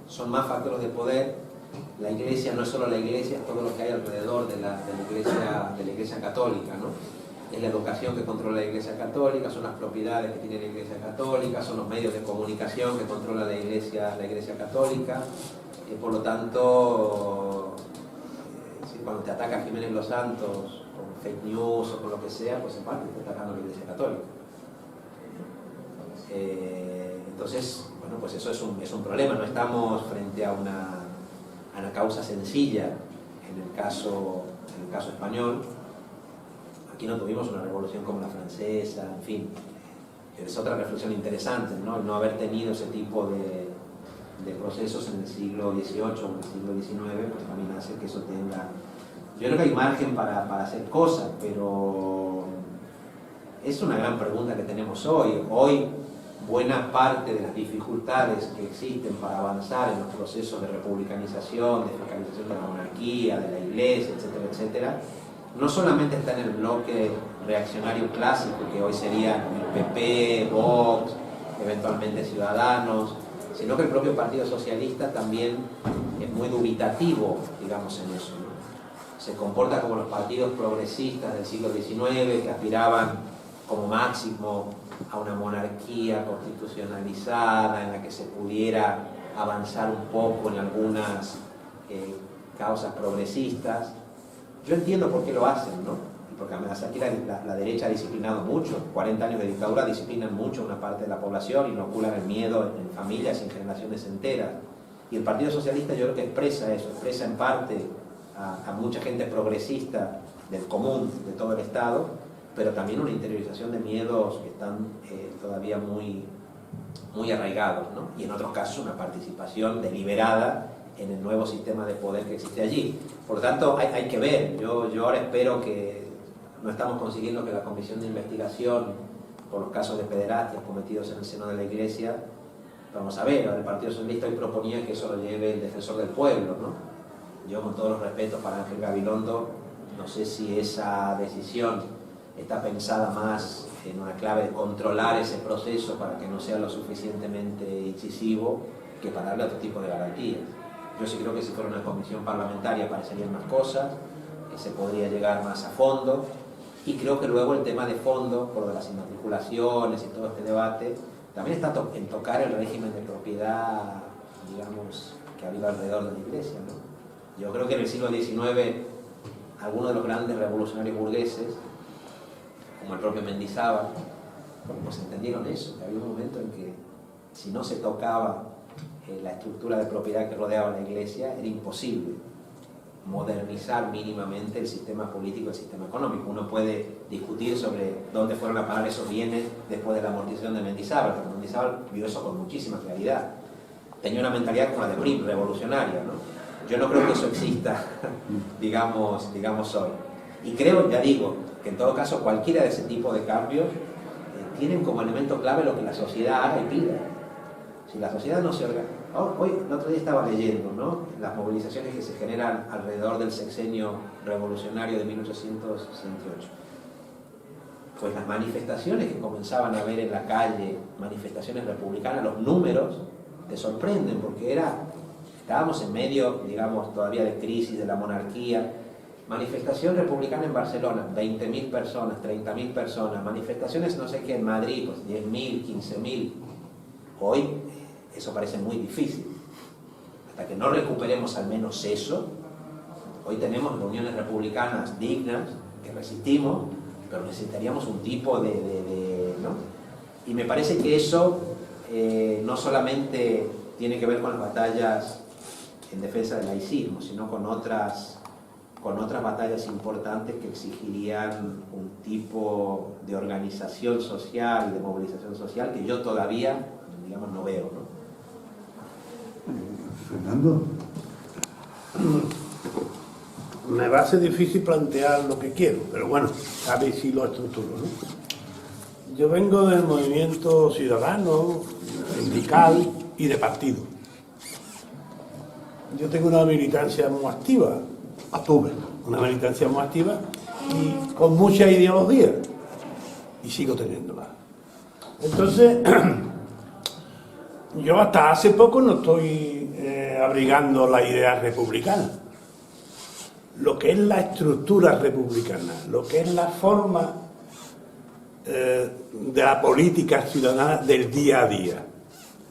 son más factores de poder. La iglesia no es solo la iglesia, es todo lo que hay alrededor de la iglesia católica, ¿no? Es la educación que controla la iglesia católica, son las propiedades que tiene la iglesia católica, son los medios de comunicación que controla la iglesia católica. Por lo tanto, cuando te ataca Jiménez Los Santos con fake news o con lo que sea, pues en parte está atacando a la iglesia católica. Entonces, bueno, pues eso es un problema. No estamos frente a una causa sencilla en el caso en el caso español. Aquí no tuvimos una revolución como la francesa, en fin. Es otra reflexión interesante, ¿no? El no haber tenido ese tipo de procesos en el siglo XVIII o en el siglo XIX, pues también hace que eso tenga... Yo creo que hay margen para hacer cosas, pero es una gran pregunta que tenemos hoy. Hoy, buena parte de las dificultades que existen para avanzar en los procesos de republicanización, de fiscalización de la monarquía, de la iglesia, etcétera, etcétera, no solamente está en el bloque reaccionario clásico, que hoy sería el PP, Vox, eventualmente Ciudadanos, sino que el propio Partido Socialista también es muy dubitativo, digamos, en eso, ¿no? Se comporta como los partidos progresistas del siglo XIX, que aspiraban como máximo a una monarquía constitucionalizada en la que se pudiera avanzar un poco en algunas causas progresistas. Yo entiendo por qué lo hacen, ¿no? Porque aquí la derecha ha disciplinado mucho, 40 años de dictadura disciplinan mucho a una parte de la población, inoculan el miedo en familias y en generaciones enteras. Y el Partido Socialista yo creo que expresa eso, expresa en parte a mucha gente progresista del común de todo el Estado, pero también una interiorización de miedos que están todavía muy arraigados, ¿no? Y en otros casos una participación deliberada en el nuevo sistema de poder que existe allí. Por lo tanto, hay que ver. Yo ahora espero que no estamos consiguiendo que la comisión de investigación por los casos de pederastia cometidos en el seno de la Iglesia, vamos a ver, el Partido Socialista hoy proponía que eso lo lleve el defensor del pueblo, ¿no? Yo, con todos los respetos para Ángel Gabilondo, no sé si esa decisión está pensada más en una clave de controlar ese proceso para que no sea lo suficientemente incisivo que para darle otro tipo de garantías. Yo sí creo que si fuera una comisión parlamentaria aparecerían más cosas, que se podría llegar más a fondo, y creo que luego el tema de fondo, por lo de las inmatriculaciones y todo este debate, también está en tocar el régimen de propiedad, digamos, que ha habido alrededor de la Iglesia, ¿no? Yo creo que en el siglo XIX algunos de los grandes revolucionarios burgueses, como el propio Mendizábal, pues entendieron eso, que había un momento en que si no se tocaba la estructura de propiedad que rodeaba la Iglesia, era imposible modernizar mínimamente el sistema político y el sistema económico. Uno puede discutir sobre dónde fueron a parar esos bienes después de la amortización de Mendizábal, pero Mendizábal vio eso con muchísima claridad. Tenía una mentalidad como la de Prim, revolucionaria, ¿no? Yo no creo que eso exista, digamos hoy. Y creo, ya digo, que en todo caso cualquiera de ese tipo de cambios tienen como elemento clave lo que la sociedad haga y pida. Si la sociedad no se organiza... Hoy, el otro día estaba leyendo, ¿no?, las movilizaciones que se generan alrededor del sexenio revolucionario de 1868. Pues las manifestaciones que comenzaban a ver en la calle, manifestaciones republicanas, los números te sorprenden, porque estábamos en medio, digamos, todavía de crisis de la monarquía. Manifestación republicana en Barcelona, 20.000 personas, 30.000 personas. Manifestaciones, no sé qué, en Madrid, pues 10.000, 15.000. Hoy eso parece muy difícil. Hasta que no recuperemos al menos eso, hoy tenemos reuniones republicanas dignas, que resistimos, pero necesitaríamos un tipo ¿no? Y me parece que eso no solamente tiene que ver con las batallas en defensa del laicismo, sino con otras batallas importantes que exigirían un tipo de organización social y de movilización social que yo todavía, digamos, no veo, ¿no? Fernando. Me va a ser difícil plantear lo que quiero, pero bueno, a ver si lo estructuro, ¿no? Yo vengo del movimiento ciudadano, sindical y de partido. Yo tengo una militancia muy activa, tuve una militancia muy activa y con mucha ideología, y sigo teniéndola. Entonces, yo hasta hace poco no estoy abrigando la idea republicana. Lo que es la estructura republicana, lo que es la forma de la política ciudadana del día a día,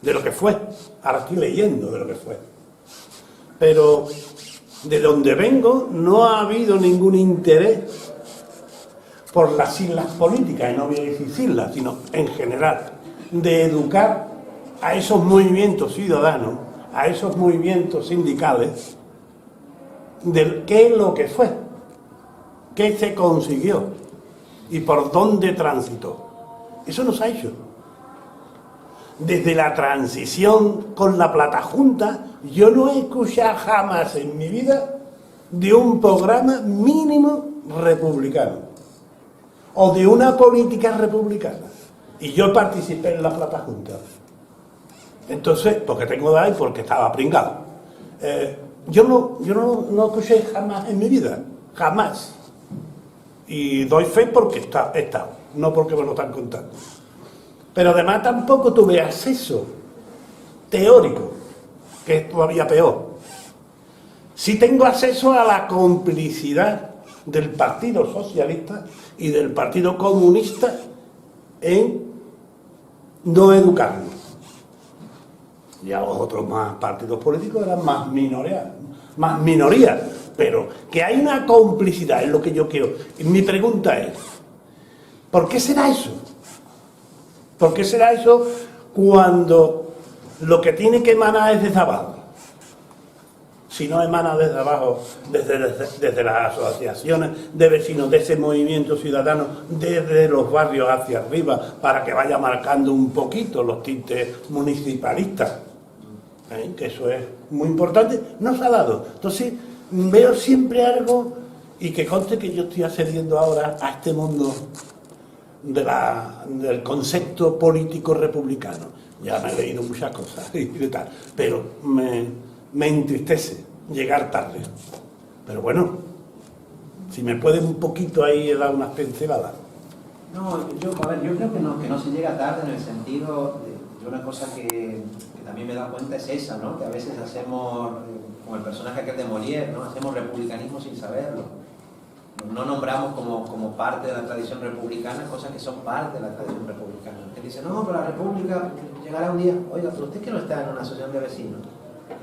de lo que fue. Ahora estoy leyendo de lo que fue. Pero de donde vengo no ha habido ningún interés por las siglas políticas, y no voy a decir siglas, sino en general, de educar a esos movimientos ciudadanos, a esos movimientos sindicales, de qué es lo que fue. ¿Qué se consiguió? ¿Y por dónde transitó? Eso no se ha hecho. Desde la transición con la Plata Junta, yo no he escuchado jamás en mi vida de un programa mínimo republicano o de una política republicana. Y yo participé en la Plata Junta. Entonces, porque tengo edad y porque estaba pringado. Yo no escuché jamás en mi vida, jamás. Y doy fe porque he estado, no porque me lo están contando. Pero además tampoco tuve acceso teórico, que es todavía peor. Sí tengo acceso a la complicidad del Partido Socialista y del Partido Comunista en no educarnos. Y a los otros más partidos políticos eran más minorías, pero que hay una complicidad, es lo que yo quiero. Y mi pregunta es, ¿por qué será eso? ¿Por qué será eso cuando lo que tiene que emanar es desde abajo? Si no emana desde abajo, desde las asociaciones de vecinos, de ese movimiento ciudadano, desde los barrios hacia arriba, para que vaya marcando un poquito los tintes municipalistas, que eso es muy importante, no se ha dado. Entonces, veo siempre algo, y que conste que yo estoy accediendo ahora a este mundo del concepto político republicano. Ya me he leído muchas cosas y tal, pero me entristece llegar tarde. Pero bueno, si me pueden un poquito ahí dar unas pinceladas. No, yo creo que no se llega tarde en el sentido de una cosa que también me he dado cuenta es esa, ¿no? Que a veces hacemos, como el personaje aquel de Molière, ¿no? Hacemos republicanismo sin saberlo. No nombramos como parte de la tradición republicana cosas que son parte de la tradición republicana. Usted dice, no, pero la república llegará un día. Oiga, pero usted que no está en una asociación de vecinos,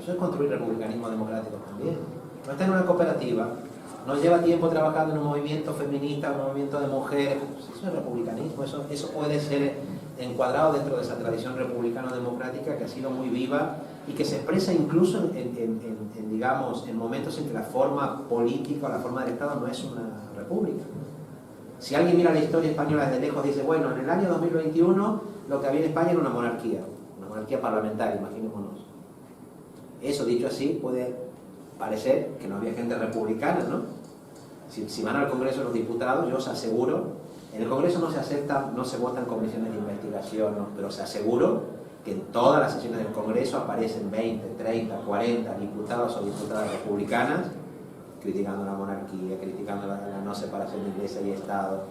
eso es construir republicanismo democrático también. No está en una cooperativa, no lleva tiempo trabajando en un movimiento feminista, un movimiento de mujeres. Eso es republicanismo, eso puede ser encuadrado dentro de esa tradición republicano-democrática que ha sido muy viva y que se expresa incluso digamos, en momentos en que la forma política o la forma del Estado no es una república. Si alguien mira la historia española desde lejos, dice, bueno, en el año 2021 lo que había en España era una monarquía parlamentaria, imaginémonos. Eso, dicho así, puede parecer que no había gente republicana, ¿no? Si van al Congreso de los Diputados, yo os aseguro, en el Congreso no se votan comisiones de investigación, ¿no? Pero os aseguro que en todas las sesiones del Congreso aparecen 20, 30, 40 diputados o diputadas republicanas criticando la monarquía, criticando la no separación de Iglesia y Estado.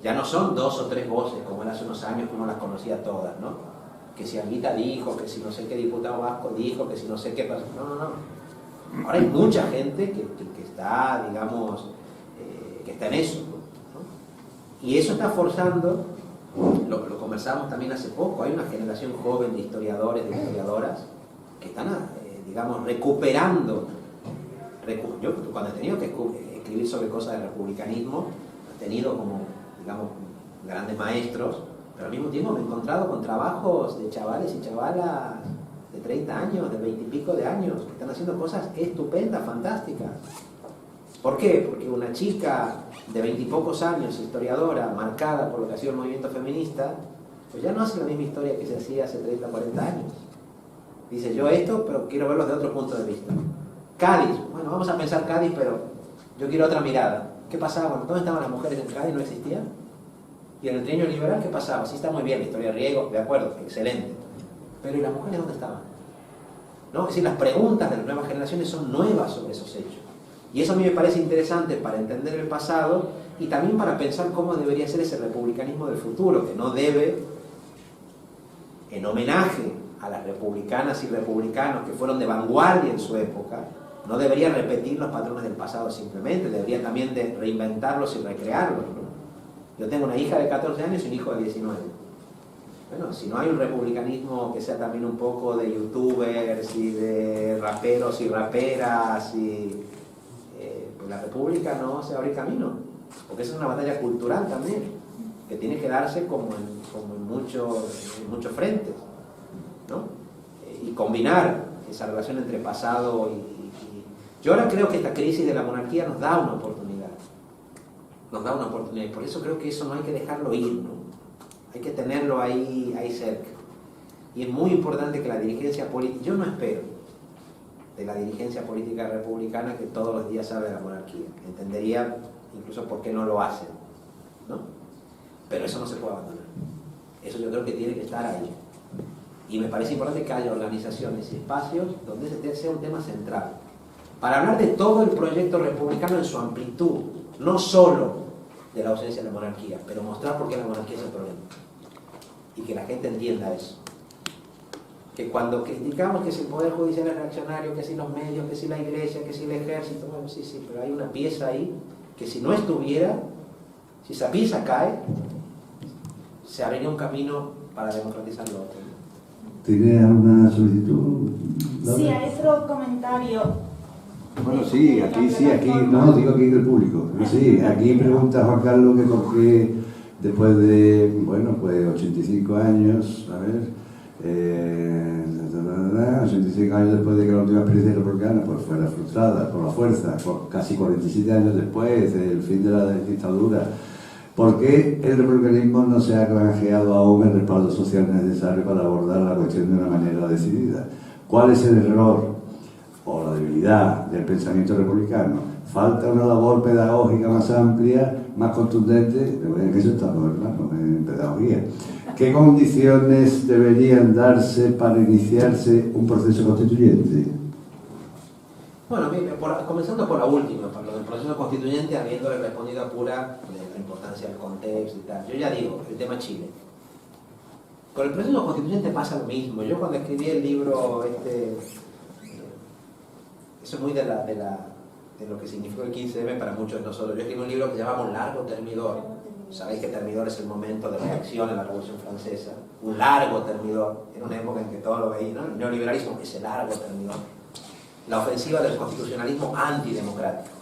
Ya no son 2 o 3 voces, como era hace unos años que uno las conocía todas, ¿no? Que si Anguita dijo, que si no sé qué diputado vasco dijo, que si no sé qué pasó. No. Ahora hay mucha gente que está, digamos, que está en eso, ¿no? Y eso está forzando, lo conversamos también hace poco, hay una generación joven de historiadores, de historiadoras, que están, digamos, recuperando. Yo cuando he tenido que escribir sobre cosas de republicanismo, he tenido como, digamos, grandes maestros, pero al mismo tiempo me he encontrado con trabajos de chavales y chavalas de 30 años, de 20 y pico de años, que están haciendo cosas estupendas, fantásticas. ¿Por qué? Porque una chica de 20 y pocos años, historiadora, marcada por lo que ha sido el movimiento feminista, pues ya no hace la misma historia que se hacía hace 30, 40 años. Dice, yo esto, pero quiero verlo desde otro punto de vista. Cádiz, bueno, vamos a pensar Cádiz, pero yo quiero otra mirada. ¿Qué pasaba? Bueno, ¿dónde estaban las mujeres en Cádiz? ¿No existían? ¿Y en el trienio liberal qué pasaba? Sí, está muy bien la historia de Riego, de acuerdo, excelente. Pero ¿y las mujeres dónde estaban? ¿No? Es decir, las preguntas de las nuevas generaciones son nuevas sobre esos hechos. Y eso a mí me parece interesante para entender el pasado y también para pensar cómo debería ser ese republicanismo del futuro, que no debe, en homenaje a las republicanas y republicanos que fueron de vanguardia en su época, no debería repetir los patrones del pasado simplemente, debería también de reinventarlos y recrearlos, ¿no? Yo tengo una hija de 14 años y un hijo de 19. Bueno, si no hay un republicanismo que sea también un poco de youtubers y de raperos y raperas, y pues la república no se va a abrir camino, porque esa es una batalla cultural también, que tiene que darse como en muchos frentes, ¿no? Y combinar esa relación entre pasado y... Yo ahora creo que esta crisis de la monarquía nos da una oportunidad. nos da una oportunidad. Y por eso creo que eso no hay que dejarlo ir, ¿no? Hay que tenerlo ahí cerca. Y es muy importante que la dirigencia política, yo no espero de la dirigencia política republicana que todos los días hable de la monarquía. Entendería incluso por qué no lo hacen, ¿no? Pero eso no se puede abandonar. Eso yo creo que tiene que estar ahí. Y me parece importante que haya organizaciones y espacios donde ese sea un tema central. Para hablar de todo el proyecto republicano en su amplitud, no solo de la ausencia de la monarquía, pero mostrar por qué la monarquía es el problema. Y que la gente entienda eso. Que cuando criticamos que si el Poder Judicial es reaccionario, que si los medios, que si la Iglesia, que si el Ejército, bueno, sí, pero hay una pieza ahí que si no estuviera, si esa pieza cae, se abriría un camino para democratizar lo otro. ¿Tiene alguna solicitud? Sí, hay otro comentario. Bueno, sí, aquí, no, digo aquí del público. Sí, aquí pregunta Juan Carlos que por qué después de, bueno, pues 85 años, a ver, 85 años después de que la última experiencia republicana pues fuera frustrada por la fuerza, casi 47 años después del fin de la dictadura, ¿por qué el republicanismo no se ha granjeado aún el respaldo social necesario para abordar la cuestión de una manera decidida? ¿Cuál es el error o la debilidad del pensamiento republicano? Falta una labor pedagógica más amplia, más contundente. En eso estamos, hermano, en pedagogía. ¿Qué condiciones deberían darse para iniciarse un proceso constituyente? Bueno, comenzando por la última, por lo del proceso constituyente, habiéndole respondido a Pura de la importancia del contexto y tal. Yo ya digo, el tema Chile. Con el proceso constituyente pasa lo mismo. Yo cuando escribí el libro, eso es muy de lo que significó el 15M para muchos de nosotros. Yo escribí un libro que llamamos Largo Termidor. Sabéis que Termidor es el momento de reacción en la Revolución Francesa. Un largo termidor, en una época en que todo lo veía, ¿no? El neoliberalismo, ese largo termidor. La ofensiva del constitucionalismo antidemocrático.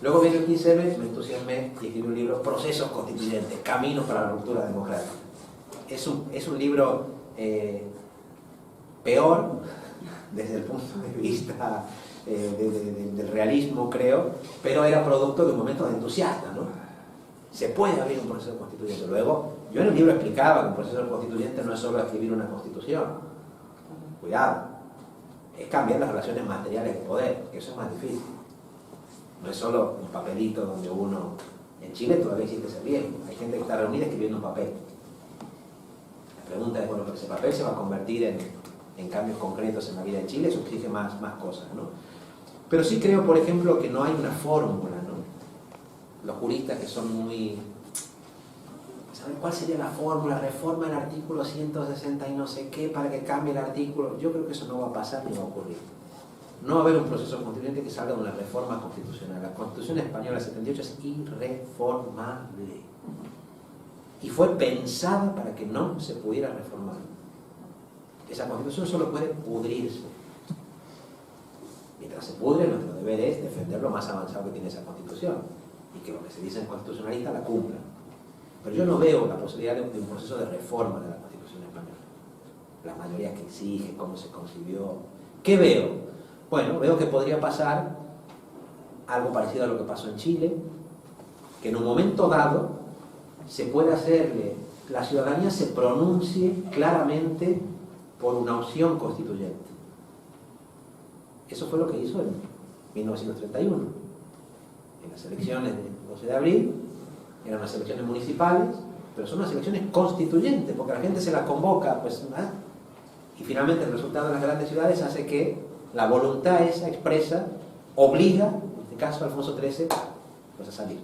Luego viene el 15M, me entusiasmé y escribí un libro, Procesos Constituyentes, Caminos para la Ruptura Democrática. Es un libro peor desde el punto de vista del realismo, creo, pero era producto de un momento de entusiasta, ¿no? Se puede abrir un proceso constituyente. Luego, yo en el libro explicaba que un proceso constituyente no es solo escribir una constitución. Cuidado. Es cambiar las relaciones materiales de poder, que eso es más difícil. No es solo un papelito donde uno... En Chile todavía existe ese riesgo. Hay gente que está reunida escribiendo un papel. La pregunta es, bueno, pero ese papel se va a convertir en cambios concretos en la vida de Chile, eso exige más cosas, ¿no? Pero sí creo, por ejemplo, que no hay una fórmula, ¿no? Los juristas que son muy... ¿Saben cuál sería la fórmula? Reforma el artículo 160 y no sé qué para que cambie el artículo. Yo creo que eso no va a pasar ni va a ocurrir. No va a haber un proceso constituyente que salga de una reforma constitucional. La Constitución española del 78 es irreformable. Y fue pensada para que no se pudiera reformar. Esa Constitución solo puede pudrirse. Mientras se pudre, nuestro deber es defender lo más avanzado que tiene esa Constitución y que lo que se dice en constitucionalista la cumpla. Pero yo no veo la posibilidad de un proceso de reforma de la Constitución española. Las mayorías que exige, cómo se concibió. ¿Qué veo? Bueno, veo que podría pasar algo parecido a lo que pasó en Chile, que en un momento dado se puede hacerle, la ciudadanía se pronuncie claramente por una opción constituyente. Eso fue lo que hizo en 1931. En las elecciones del 12 de abril, eran unas elecciones municipales, pero son unas elecciones constituyentes, porque la gente se las convoca, pues, y finalmente el resultado de las grandes ciudades hace que la voluntad esa expresa obliga, en este caso Alfonso XIII, pues a salir.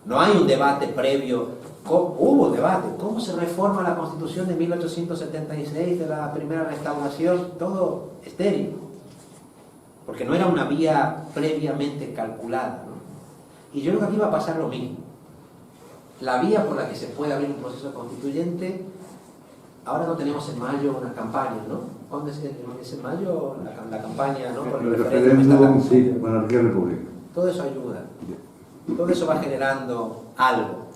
No hay un debate previo. Hubo un debate. ¿Cómo se reforma la Constitución de 1876 de la primera restauración? Todo estéril. Porque no era una vía previamente calculada, ¿no? Y yo creo que aquí va a pasar lo mismo. La vía por la que se puede abrir un proceso constituyente, ahora no tenemos en mayo una campaña, ¿no? ¿Cuándo es en mayo la campaña, ¿no? Por el referéndum, sí, monarquía república. Todo eso ayuda. Todo eso va generando algo.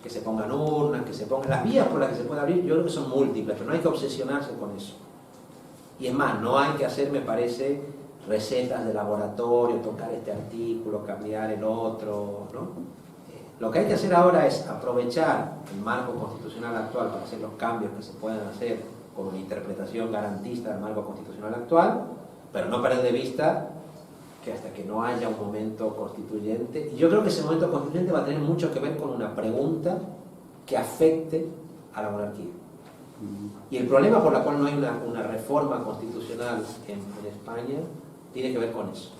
Que se pongan urnas, que se pongan... Las vías por las que se puede abrir, yo creo que son múltiples, pero no hay que obsesionarse con eso. Y es más, no hay que hacer, me parece, recetas de laboratorio, tocar este artículo, cambiar el otro, ¿no? Lo que hay que hacer ahora es aprovechar el marco constitucional actual para hacer los cambios que se puedan hacer con una interpretación garantista del marco constitucional actual, pero no perder de vista que hasta que no haya un momento constituyente, y yo creo que ese momento constituyente va a tener mucho que ver con una pregunta que afecte a la monarquía. Y el problema por el cual no hay una reforma constitucional en España tiene que ver con eso,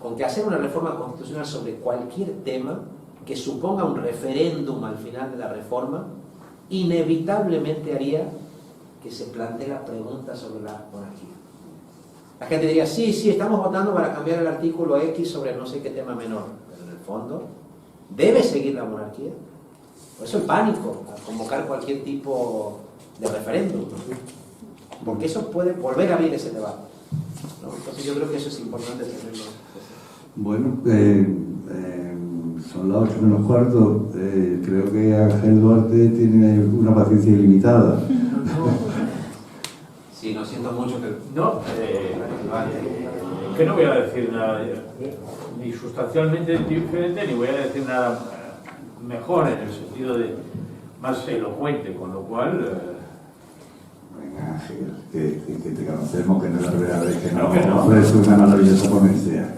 con que hacer una reforma constitucional sobre cualquier tema que suponga un referéndum al final de la reforma inevitablemente haría que se plantee la pregunta sobre la monarquía. La gente diría, sí, estamos votando para cambiar el artículo X sobre no sé qué tema menor, pero en el fondo debe seguir la monarquía. Por eso el pánico a convocar cualquier tipo de referéndum, ¿no? Porque eso puede volver a abrir ese debate, ¿no? Entonces yo creo que eso es importante tenerlo. Bueno, son las 8 menos cuarto. Creo que Ángel Duarte tiene una paciencia ilimitada. Sí, no siento mucho que... No, que no voy a decir nada ni sustancialmente diferente, ni voy a decir nada mejor en el sentido de más elocuente, con lo cual... Venga, Ángel, que te conocemos, que no es la primera vez que No, nos ofrece una maravillosa ponencia.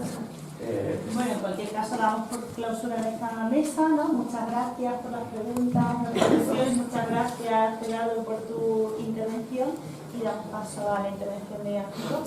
Bueno, en cualquier caso damos por clausura de esta mesa, ¿no? Muchas gracias por las preguntas, las discusiones, muchas gracias, Gerardo, por tu intervención, y damos paso a la intervención de Ángel.